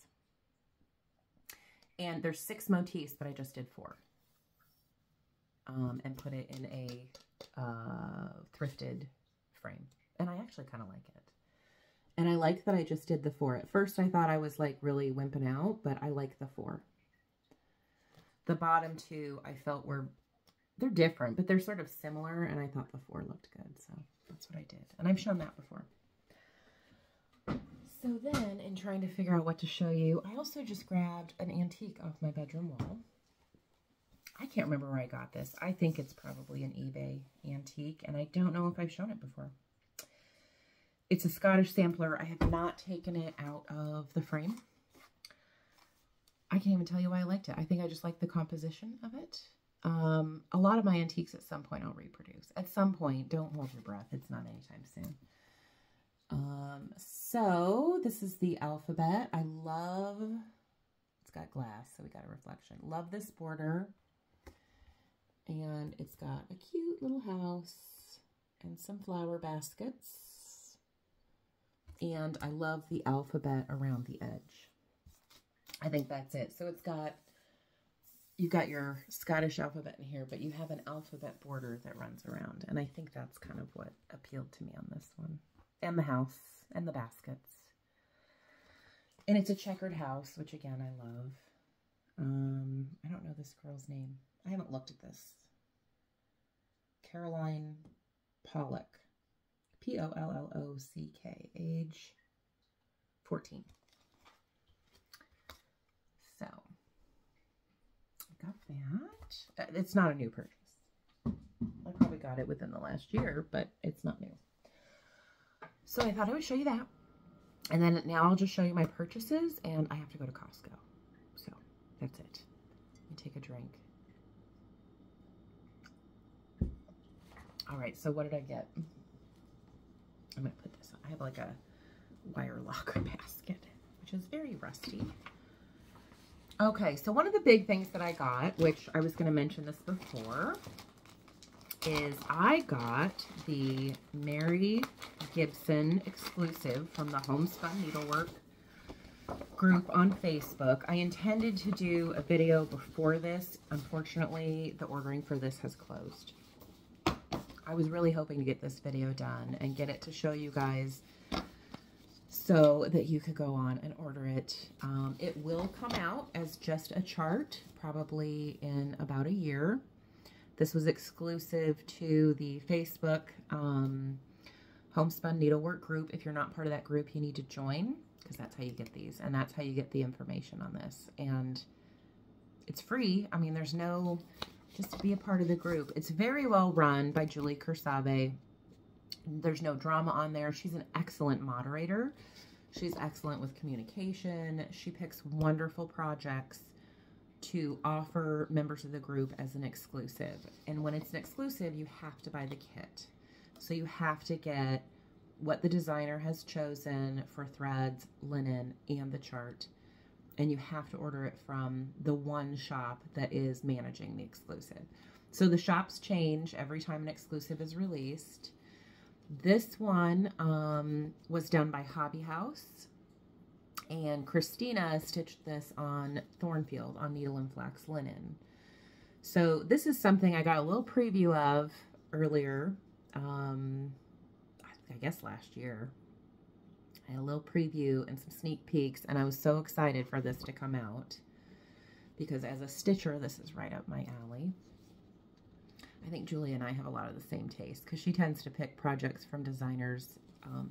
And there's 6 motifs, but I just did 4. And put it in a thrifted frame. And I actually kind of like it. And I like that I just did the 4. At first I thought I was like really wimping out, but I like the 4. The bottom 2 I felt they're different, but they're sort of similar, and I thought the 4 looked good, so that's what I did. And I've shown that before. So then, in trying to figure out what to show you, I also just grabbed an antique off my bedroom wall. I can't remember where I got this. I think it's probably an eBay antique, and I don't know if I've shown it before. It's a Scottish sampler. I have not taken it out of the frame. I can't even tell you why I liked it. I think I just like the composition of it. A lot of my antiques at some point I'll reproduce. At some point, don't hold your breath. It's not anytime soon. So this is the alphabet. I love, it's got glass, so we got a reflection. Love this border. And it's got a cute little house and some flower baskets. And I love the alphabet around the edge. I think that's it. So it's got, you've got your Scottish alphabet in here, but you have an alphabet border that runs around. And I think that's kind of what appealed to me on this one. And the house and the baskets. And it's a checkered house, which again, I love. I don't know this girl's name. I haven't looked at this. Caroline Pollock. P-O-L-L-O-C-K. Age 14. So, I got that. It's not a new purchase. I probably got it within the last year, but it's not new. So I thought I would show you that. And then now I'll just show you my purchases, and I have to go to Costco. So, that's it. Let me take a drink. All right, so what did I get? I'm going to put this on. I have like a wire locker basket, which is very rusty. Okay, so one of the big things that I got, which I was going to mention this before, is I got the Mary Gibson exclusive from the Homespun Needlework group on Facebook. I intended to do a video before this. Unfortunately, the ordering for this has closed. I was really hoping to get this video done and get it to show you guys so that you could go on and order it. It will come out as just a chart, probably in about a year. This was exclusive to the Facebook Homespun Needlework group. If you're not part of that group, you need to join, because that's how you get these, and that's how you get the information on this. And it's free. I mean, there's no... just to be a part of the group. It's very well run by Julie Kursave. There's no drama on there. She's an excellent moderator. She's excellent with communication. She picks wonderful projects to offer members of the group as an exclusive. And when it's an exclusive, you have to buy the kit. So you have to get what the designer has chosen for threads, linen, and the chart. And you have to order it from the one shop that is managing the exclusive. So the shops change every time an exclusive is released. This one was done by Hobby House, and Christina stitched this on Thornfield on needle and flax linen. So this is something I got a little preview of earlier, I guess last year. I had a little preview and some sneak peeks, and I was so excited for this to come out because as a stitcher, this is right up my alley. I think Julie and I have a lot of the same taste because she tends to pick projects from designers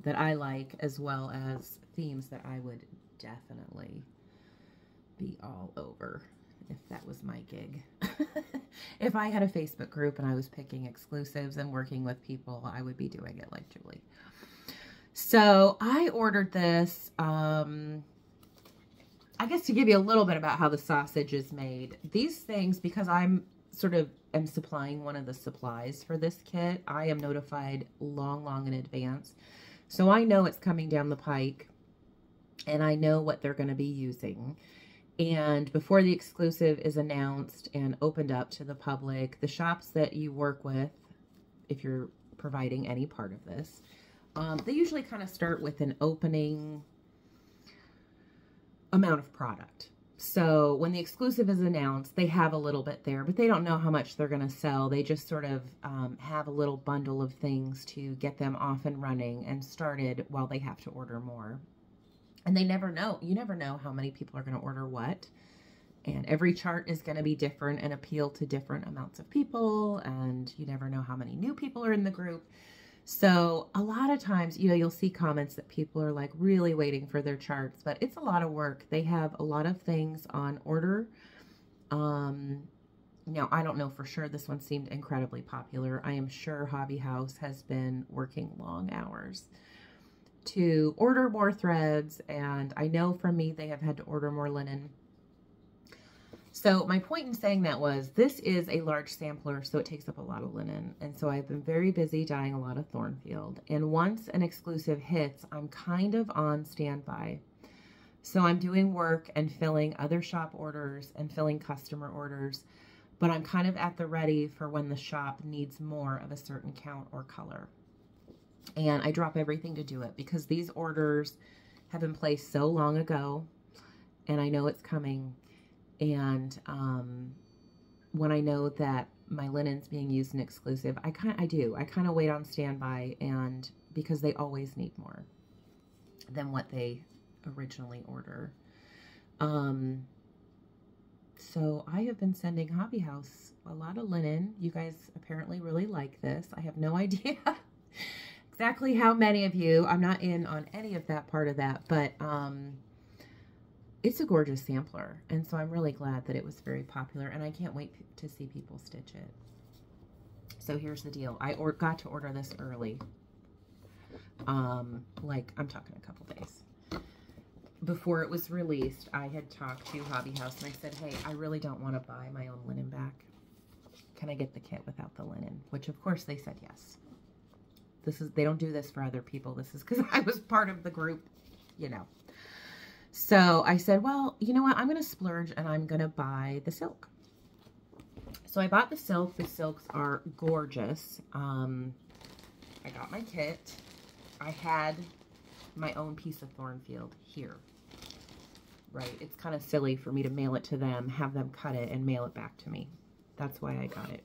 that I like, as well as themes that I would definitely be all over if that was my gig. If I had a Facebook group and I was picking exclusives and working with people, I would be doing it like Julie. So I ordered this, I guess to give you a little bit about how the sausage is made. These things, because I'm sort of am supplying one of the supplies for this kit, I am notified long in advance. So I know it's coming down the pike and I know what they're going to be using. And before the exclusive is announced and opened up to the public, the shops that you work with, if you're providing any part of this, they usually kind of start with an opening amount of product. So when the exclusive is announced, they have a little bit there, but they don't know how much they're going to sell. They just sort of have a little bundle of things to get them off and running and started while they have to order more. And they never know. You never know how many people are going to order what. And every chart is going to be different and appeal to different amounts of people. And you never know how many new people are in the group. So a lot of times, you know, you'll see comments that people are like really waiting for their charts, but it's a lot of work. They have a lot of things on order. Now, I don't know for sure. This one seemed incredibly popular. I am sure Hobby House has been working long hours to order more threads, and I know from me they have had to order more linen. So my point in saying that was, this is a large sampler, so it takes up a lot of linen, and so I've been very busy dyeing a lot of Thornfield, and once an exclusive hits, I'm kind of on standby. So I'm doing work and filling other shop orders and filling customer orders, but I'm kind of at the ready for when the shop needs more of a certain count or color. And I drop everything to do it because these orders have been placed so long ago and I know it's coming. And when I know that my linen's being used in exclusive, I kind of wait on standby, and because they always need more than what they originally order. So I have been sending Hobby House a lot of linen. You guys apparently really like this. I have no idea exactly how many of you. I'm not in on any of that part of that, but it's a gorgeous sampler, and so I'm really glad that it was very popular, and I can't wait to see people stitch it. So here's the deal. I got to order this early. Like, I'm talking a couple days. Before it was released, I had talked to Hobby House, and I said, hey, I really don't want to buy my own linen back. Can I get the kit without the linen? Which, of course, they said yes. They don't do this for other people. This is because I was part of the group, you know. So I said, well, you know what? I'm going to splurge and I'm going to buy the silk. So I bought the silk. The silks are gorgeous. I got my kit. I had my own piece of Thornfield here, right? It's kind of silly for me to mail it to them, have them cut it and mail it back to me. That's why I got it.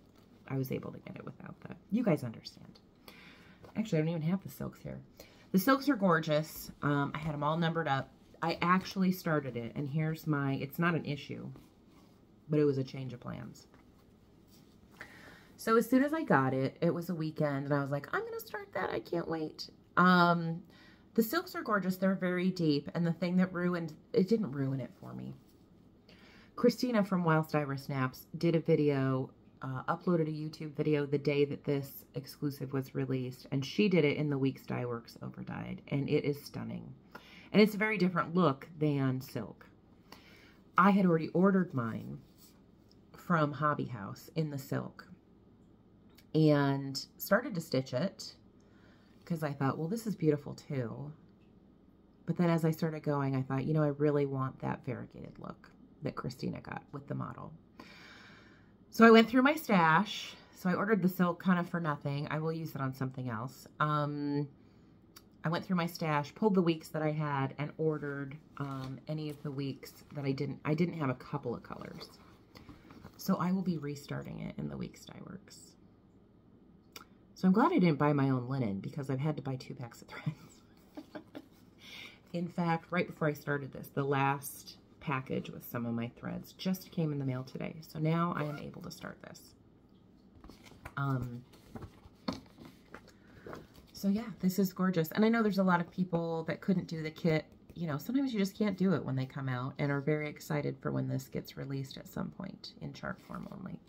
I was able to get it without that. You guys understand. Actually, I don't even have the silks here. The silks are gorgeous. I had them all numbered up. I actually started it, and here's my, it's not an issue, but it was a change of plans. So as soon as I got it, it was a weekend, and I was like, I'm going to start that. I can't wait. The silks are gorgeous. They're very deep, and the thing that ruined, it didn't ruin it for me. Christina from Whilst Ira Snaps did a video, uploaded a YouTube video the day that this exclusive was released, and she did it in the Weeks Dye Works Overdyed, and it is stunning. And it's a very different look than silk. I had already ordered mine from Hobby House in the silk and started to stitch it because I thought, well, this is beautiful too. But then as I started going, I thought, you know, I really want that variegated look that Christina got with the model. So I went through my stash, So I ordered the silk kind of for nothing. I will use it on something else. I went through my stash, pulled the weeks that I had, and ordered any of the weeks that I didn't. I didn't have a couple of colors. So I will be restarting it in the weeks dye works. So I'm glad I didn't buy my own linen because I've had to buy 2 packs of threads. In fact, right before I started this, the last package with some of my threads just came in the mail today. So now I am able to start this. So yeah, this is gorgeous. And I know there's a lot of people that couldn't do the kit. You know, sometimes you just can't do it when they come out and are very excited for when this gets released at some point in chart form only.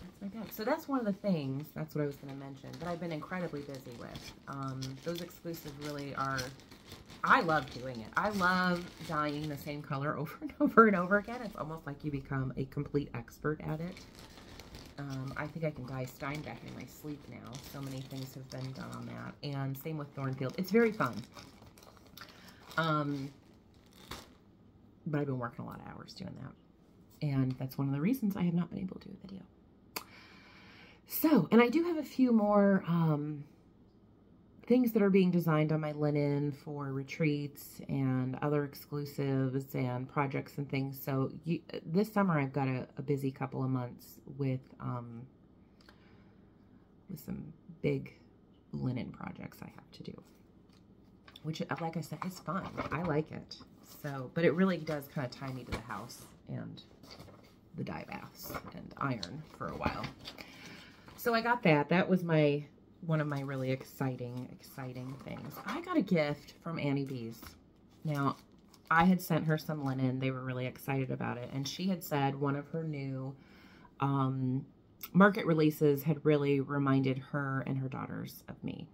That's my bag. So that's one of the things, that's what I was going to mention, that I've been incredibly busy with. Those exclusives really are, I love doing it. I love dyeing the same color over and over and over again. It's almost like you become a complete expert at it. I think I can dye Steinbeck in my sleep now. So many things have been done on that. And same with Thornfield. It's very fun. But I've been working a lot of hours doing that. And that's one of the reasons I have not been able to do a video. So, and I do have a few more things that are being designed on my linen for retreats and other exclusives and projects and things. So this summer I've got a busy couple of months with some big linen projects I have to do, which, like I said, is fun. I like it. So, but it really does kind of tie me to the house and the dye baths and iron for a while. So I got that. That was one of my really exciting things. I got a gift from Annie B's. Now, I had sent her some linen. They were really excited about it. And she had said one of her new market releases had really reminded her and her daughters of me.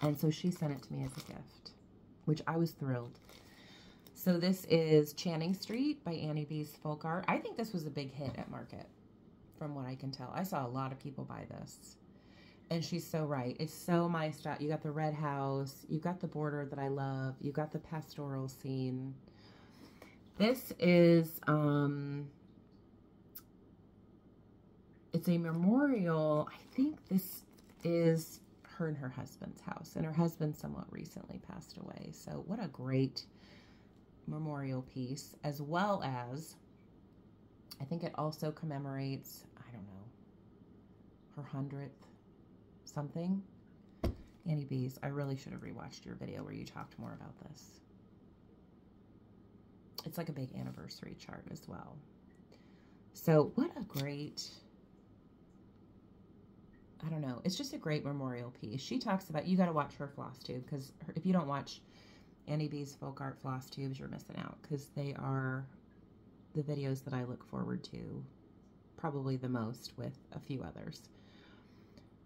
And so she sent it to me as a gift, which I was thrilled. So this is Channing Street by Annie B's Folk Art. I think this was a big hit at market, from what I can tell. I saw a lot of people buy this. And she's so right. It's so my style. You got the red house. You got the border that I love. You got the pastoral scene. This is, it's a memorial. I think this is her and her husband's house. And her husband somewhat recently passed away. So what a great memorial piece. As well as, I think it also commemorates, I don't know, her 100th something. Annie B's, I really should have rewatched your video where you talked more about this. It's like a big anniversary chart as well. So what a great, I don't know, it's just a great memorial piece. She talks about, you got to watch her Flosstube, because if you don't watch Annie B's Folk Art Flosstubes, you're missing out, because they are the videos that I look forward to probably the most, with a few others.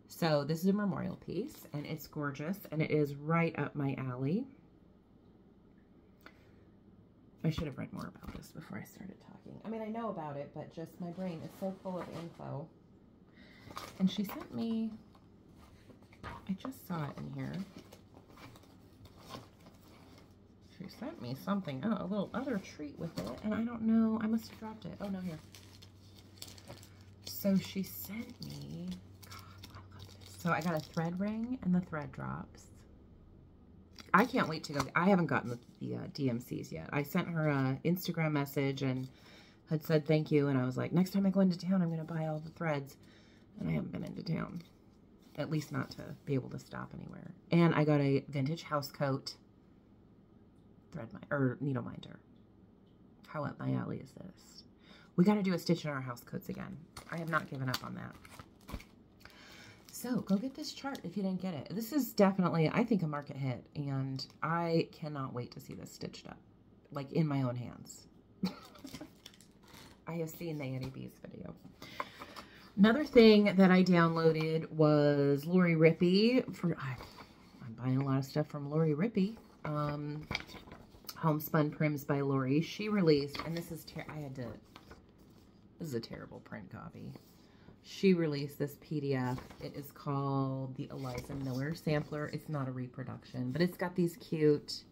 So this is a memorial piece, and it's gorgeous, and it is right up my alley. I should have read more about this before I started talking. I mean, I know about it, but just my brain is so full of info. And she sent me, I just saw it in here. She sent me something, oh, a little other treat with it, and I don't know, I must have dropped it. Oh, no, here. So she sent me, so I got a thread ring and the thread drops. I can't wait to go. I haven't gotten the DMCs yet. I sent her an Instagram message and had said thank you. And I was like, next time I go into town, I'm going to buy all the threads. And I haven't been into town. At least not to be able to stop anywhere. And I got a vintage house coat needle minder. How up my alley is this? We got to do a stitch in our house coats again. I have not given up on that. So go get this chart if you didn't get it. This is definitely, I think, a market hit, and I cannot wait to see this stitched up, like in my own hands. I have seen the Annie B's video. Another thing that I downloaded was Lori Rippey. I'm buying a lot of stuff from Lori Rippey. Homespun Prims by Lori. She released, and this is this is a terrible print copy. She released this PDF. It is called the Eliza Miller Sampler. It's not a reproduction, but it's got these cute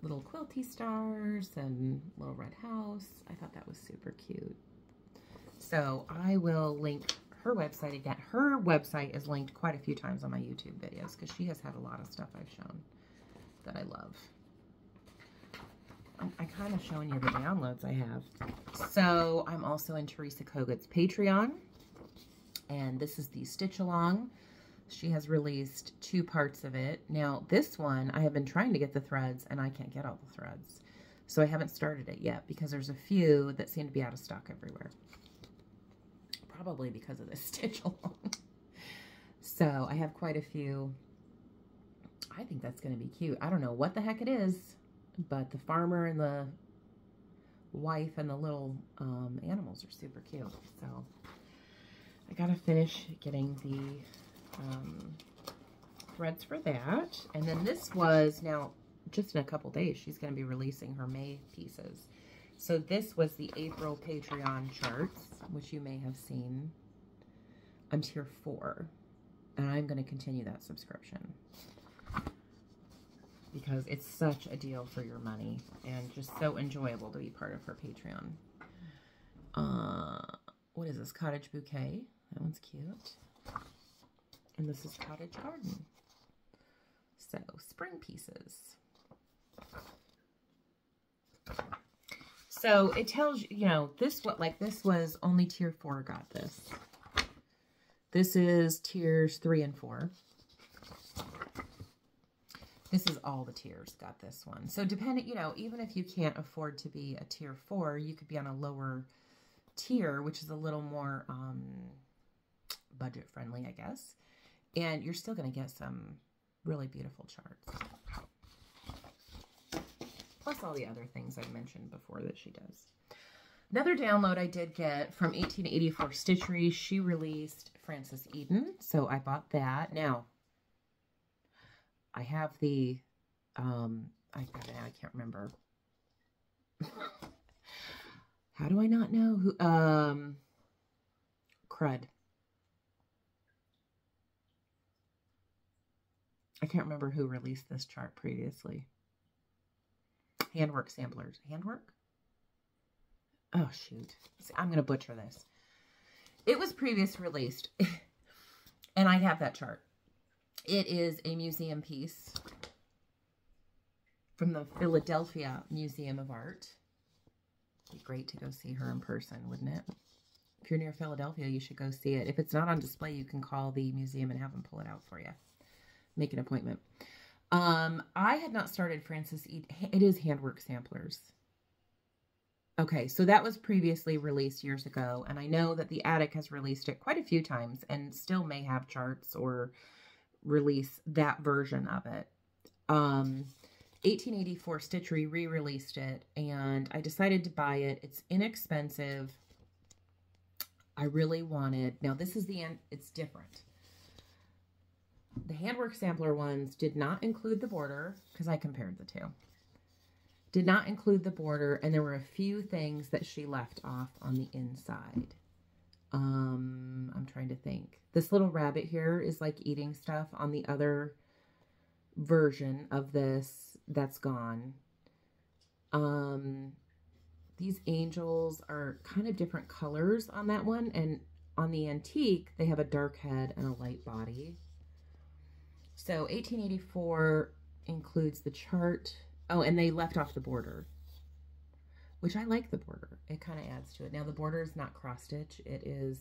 little quilty stars and little red house. I thought that was super cute. So I will link her website again. Her website is linked quite a few times on my YouTube videos because she has had a lot of stuff I've shown that I love. I'm kind of showing you the downloads I have. So I'm also in Teresa Kogut's Patreon, and this is the Stitch Along. She has released 2 parts of it. Now this one, I have been trying to get the threads and I can't get all the threads. So I haven't started it yet because there's a few that seem to be out of stock everywhere. Probably because of this Stitch Along. So I have quite a few. I think that's going to be cute. I don't know what the heck it is, but the farmer and the wife and the little animals are super cute. So I got to finish getting the threads for that. And then this was, now just in a couple days, she's going to be releasing her May pieces. So this was the April Patreon charts, which you may have seen. I'm tier 4, and I'm going to continue that subscription because it's such a deal for your money and just so enjoyable to be part of her Patreon. What is this? Cottage Bouquet. That one's cute. And this is Cottage Garden. So, spring pieces. So, it tells you, you know, this was only tier 4 got this. This is tiers 3 and 4. This is all the tiers got this one. So depending, you know, even if you can't afford to be a tier 4, you could be on a lower tier, which is a little more budget friendly, I guess. And you're still going to get some really beautiful charts. Plus all the other things I mentioned before that she does. Another download I did get from 1884 Stitchery, she released Frances Eden, so I bought that. Now, I have the, I can't remember. How do I not know who, Crud. I can't remember who released this chart previously. Handwork Samplers. Handwork? Oh, shoot. See, I'm going to butcher this. It was previously released, and I have that chart. It is a museum piece from the Philadelphia Museum of Art. It'd be great to go see her in person, wouldn't it? If you're near Philadelphia, you should go see it. If it's not on display, you can call the museum and have them pull it out for you. Make an appointment. I had not started Frances Eden. It is Handwork Samplers. Okay, so that was previously released years ago, and I know that the Attic has released it quite a few times and still may have charts or release that version of it. 1884 Stitchery re-released it, and I decided to buy it. It's inexpensive. I really wanted, now this is the end, it's different. The Handwork Sampler ones did not include the border, because I compared the two. Did not include the border, and there were a few things that she left off on the inside. I'm trying to think. This little rabbit here is like eating stuff. On the other version of this, that's gone. These angels are kind of different colors on that one, and on the antique, they have a dark head and a light body. So 1884 includes the chart. Oh, and they left off the border, which I like the border. It kind of adds to it. Now, the border is not cross-stitch. It is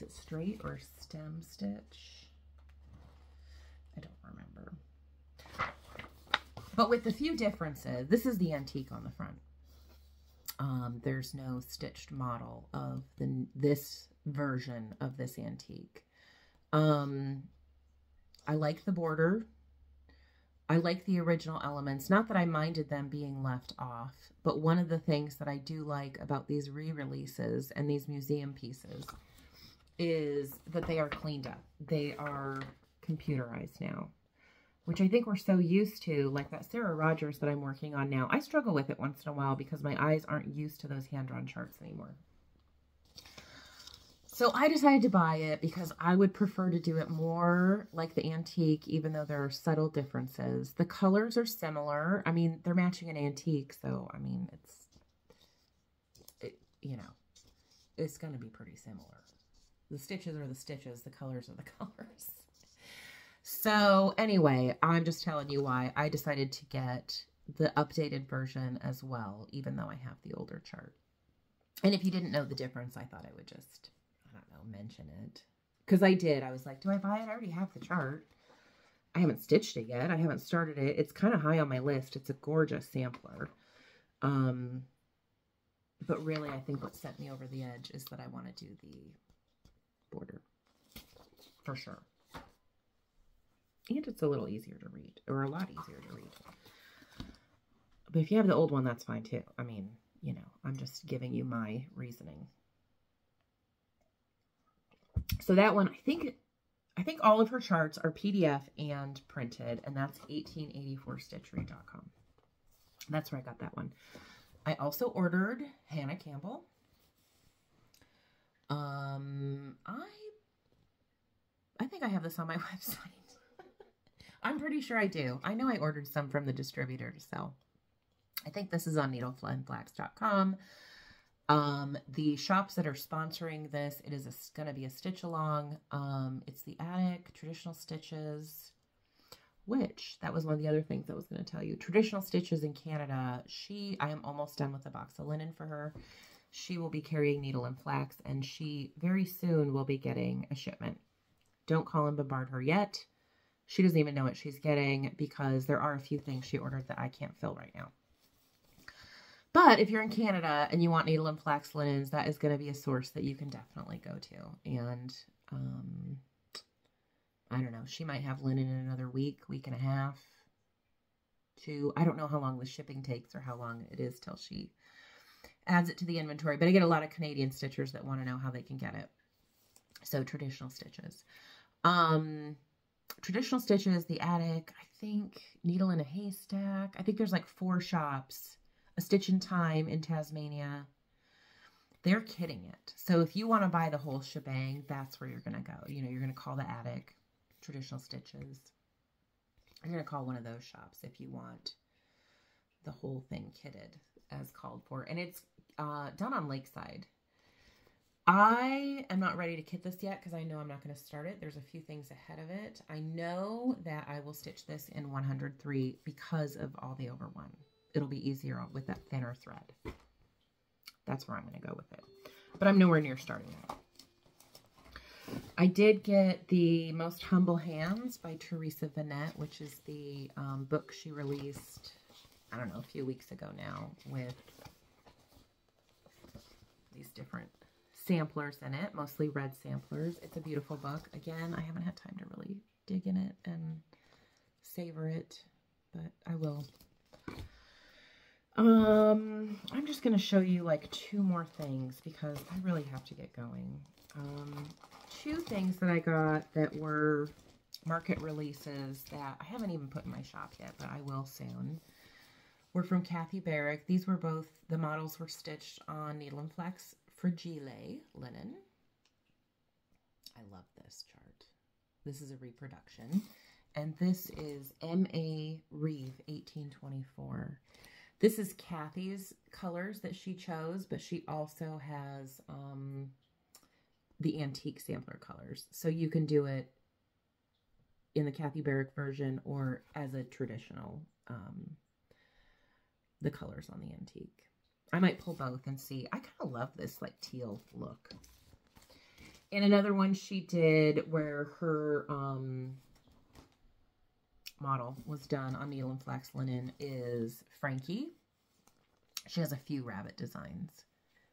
it straight or stem stitch? I don't remember. But with the few differences, this is the antique on the front. There's no stitched model of this version of this antique. I like the border. I like the original elements. Not that I minded them being left off, but one of the things that I do like about these re-releases and these museum pieces is that they are cleaned up. They are computerized now, which I think we're so used to, like that Sarah Rogers that I'm working on now. I struggle with it once in a while because my eyes aren't used to those hand-drawn charts anymore. So I decided to buy it because I would prefer to do it more like the antique, even though there are subtle differences. The colors are similar. I mean, they're matching an antique, so, I mean, you know, it's going to be pretty similar. The stitches are the stitches, the colors are the colors. So anyway, I'm just telling you why I decided to get the updated version as well, even though I have the older chart. And if you didn't know the difference, I thought I would just, I don't know, mention it. Because I did. I was like, do I buy it? I already have the chart. I haven't stitched it yet. I haven't started it. It's kind of high on my list. It's a gorgeous sampler. But really, I think what sent me over the edge is that I want to do the border. For sure. And it's a little easier to read. Or a lot easier to read. But if you have the old one, that's fine too. I mean, you know, I'm just giving you my reasoning. So that one, I think all of her charts are PDF and printed, and that's 1884stitchery.com. That's where I got that one. I also ordered Hannah Campbell. I think I have this on my website. I'm pretty sure I do. I know I ordered some from the distributor to sell. I think this is on needlework.com. The shops that are sponsoring this, it is going to be a stitch along. It's the Attic, Traditional Stitches, which that was one of the other things I was going to tell you. Traditional Stitches in Canada. I am almost done with the box of linen for her. She will be carrying needle and flax, and she very soon will be getting a shipment. Don't call and bombard her yet. She doesn't even know what she's getting because there are a few things she ordered that I can't fill right now. But if you're in Canada and you want needle and flax linens, that is going to be a source that you can definitely go to. And I don't know, she might have linen in another week and a half, 2. I don't know how long the shipping takes or how long it is till she adds it to the inventory. But I get a lot of Canadian stitchers that want to know how they can get it. So Traditional Stitches. Traditional Stitches, the Attic, I think Needle in a Haystack. I think there's like 4 shops. A Stitch in Time in Tasmania. They're kitting it. So if you want to buy the whole shebang, that's where you're going to go. You know, you're going to call the Attic, Traditional Stitches. You're going to call one of those shops if you want the whole thing kitted as called for. And it's done on Lakeside. I am not ready to kit this yet because I know I'm not going to start it. There's a few things ahead of it. I know that I will stitch this in 103 because of all the over one. It'll be easier with that thinner thread. That's where I'm going to go with it. But I'm nowhere near starting it. I did get the Most Humble Hands by Teresa Vanette, which is the book she released, I don't know, a few weeks ago now, with these different samplers in it, mostly red samplers. It's a beautiful book. Again, I haven't had time to really dig in it and savor it, but I will. I'm just going to show you like 2 more things because I really have to get going. 2 things that I got that were market releases that I haven't even put in my shop yet, but I will soon, were from Kathy Barrick. These were both, the models were stitched on Needle and Flax Fragile linen. I love this chart. This is a reproduction. And this is M.A. Reeve 1824. This is Kathy's colors that she chose, but she also has the antique sampler colors. So you can do it in the Kathy Barrick version or as a traditional, the colors on the antique. I might pull both and see. I kind of love this like teal look. And another one she did where her model was done on needle and flax linen is Frankie. She has a few rabbit designs.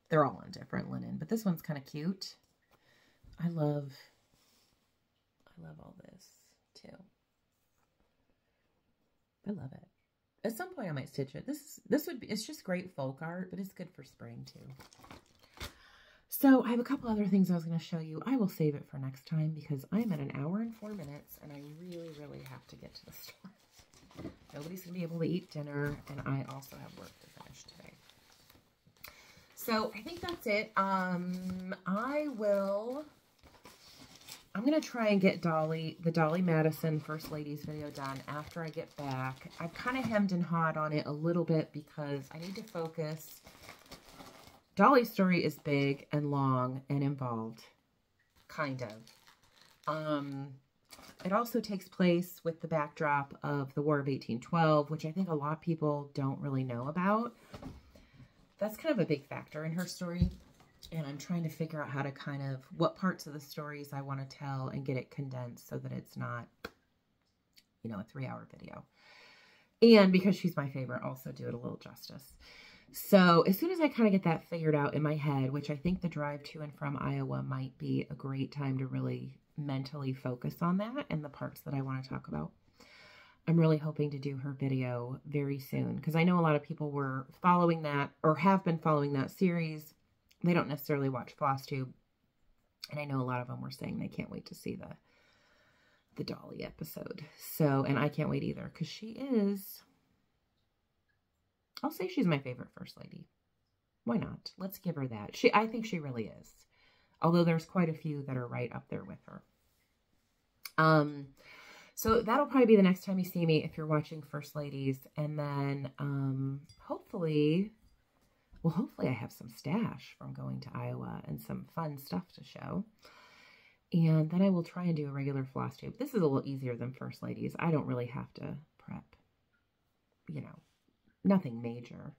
They're all on different linen, but this one's kind of cute. I love all this too. I love it. At some point I might stitch it. This would be, it's just great folk art, but it's good for spring too. So I have a couple other things I was going to show you. I will save it for next time because I'm at 1 hour and 4 minutes and I really, really have to get to the store. Nobody's going to be able to eat dinner and I also have work to finish today. So I think that's it. I'm going to try and get the Dolly Madison First Ladies video done after I get back. I've kind of hemmed and hawed on it a little bit because I need to focus Dolly's story is big and long and involved, kind of. It also takes place with the backdrop of the War of 1812, which I think a lot of people don't really know about. That's kind of a big factor in her story, and I'm trying to figure out how to kind of, what parts of the stories I want to tell and get it condensed so that it's not, you know, a 3-hour video. And because she's my favorite, also do it a little justice. So as soon as I kind of get that figured out in my head, which I think the drive to and from Iowa might be a great time to really mentally focus on that and the parts that I want to talk about. I'm really hoping to do her video very soon because I know a lot of people were following that or have been following that series. They don't necessarily watch Flosstube. And I know a lot of them were saying they can't wait to see the Dolly episode. So, and I can't wait either because she is, I'll say she's my favorite First Lady. Why not? Let's give her that. I think she really is. Although there's quite a few that are right up there with her. So that'll probably be the next time you see me if you're watching First Ladies. And then hopefully I have some stash from going to Iowa and some fun stuff to show. And then I will try and do a regular Flosstube. This is a little easier than First Ladies. I don't really have to prep, you know, nothing major.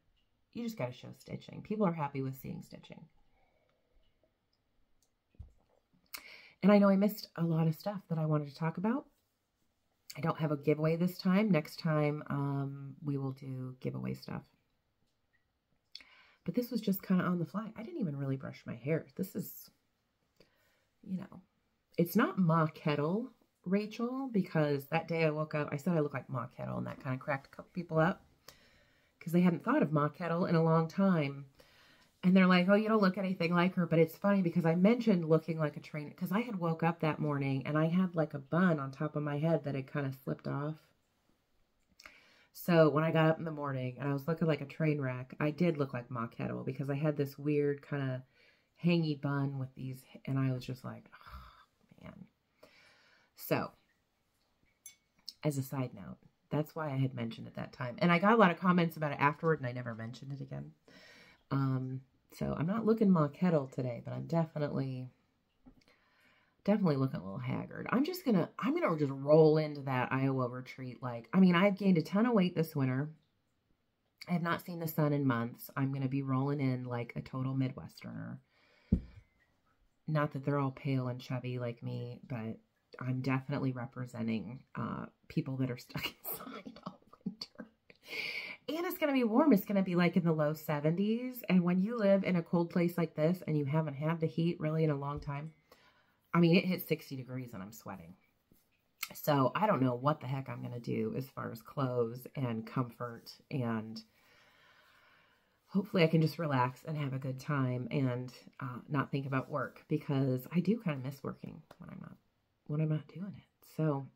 You just got to show stitching. People are happy with seeing stitching. And I know I missed a lot of stuff that I wanted to talk about. I don't have a giveaway this time. Next time, we will do giveaway stuff. But this was just kind of on the fly. I didn't even really brush my hair. This is, you know, it's not Ma Kettle, Rachel, because that day I woke up, I said I look like Ma Kettle, and that kind of cracked a couple people up because they hadn't thought of Ma Kettle in a long time. And they're like, oh, you don't look anything like her. But it's funny because I mentioned looking like a train, because I had woke up that morning and I had like a bun on top of my head that had kind of slipped off. So when I got up in the morning and I was looking like a train wreck, I did look like Ma Kettle because I had this weird kind of hangy bun with these, and I was just like, oh, man. So as a side note, that's why I had mentioned it that time. And I got a lot of comments about it afterward, and I never mentioned it again. So I'm not looking Ma Kettle today, but I'm definitely looking a little haggard. I'm gonna just roll into that Iowa retreat. Like, I mean, I've gained a ton of weight this winter. I have not seen the sun in months. I'm gonna be rolling in like a total Midwesterner. Not that they're all pale and chubby like me, but I'm definitely representing people that are stuck inside all winter. And it's going to be warm. It's going to be like in the low 70s. And when you live in a cold place like this and you haven't had the heat really in a long time, I mean, it hit 60 degrees and I'm sweating. So I don't know what the heck I'm going to do as far as clothes and comfort. And hopefully I can just relax and have a good time and not think about work, because I do kind of miss working when I'm not doing it. So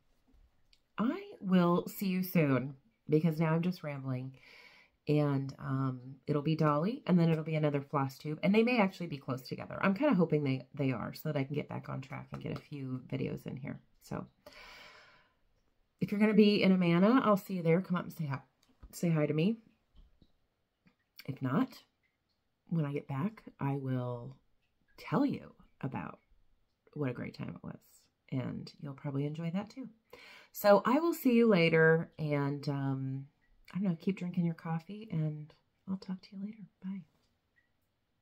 I will see you soon, because now I'm just rambling, and it'll be Dolly, and then it'll be another Flosstube, and they may actually be close together. I'm kind of hoping they are, so that I can get back on track and get a few videos in here. So if you're going to be in Amana, I'll see you there. Come up and say hi to me. If not, when I get back, I will tell you about what a great time it was, and you'll probably enjoy that too. So I will see you later, and I don't know, keep drinking your coffee, and I'll talk to you later. Bye.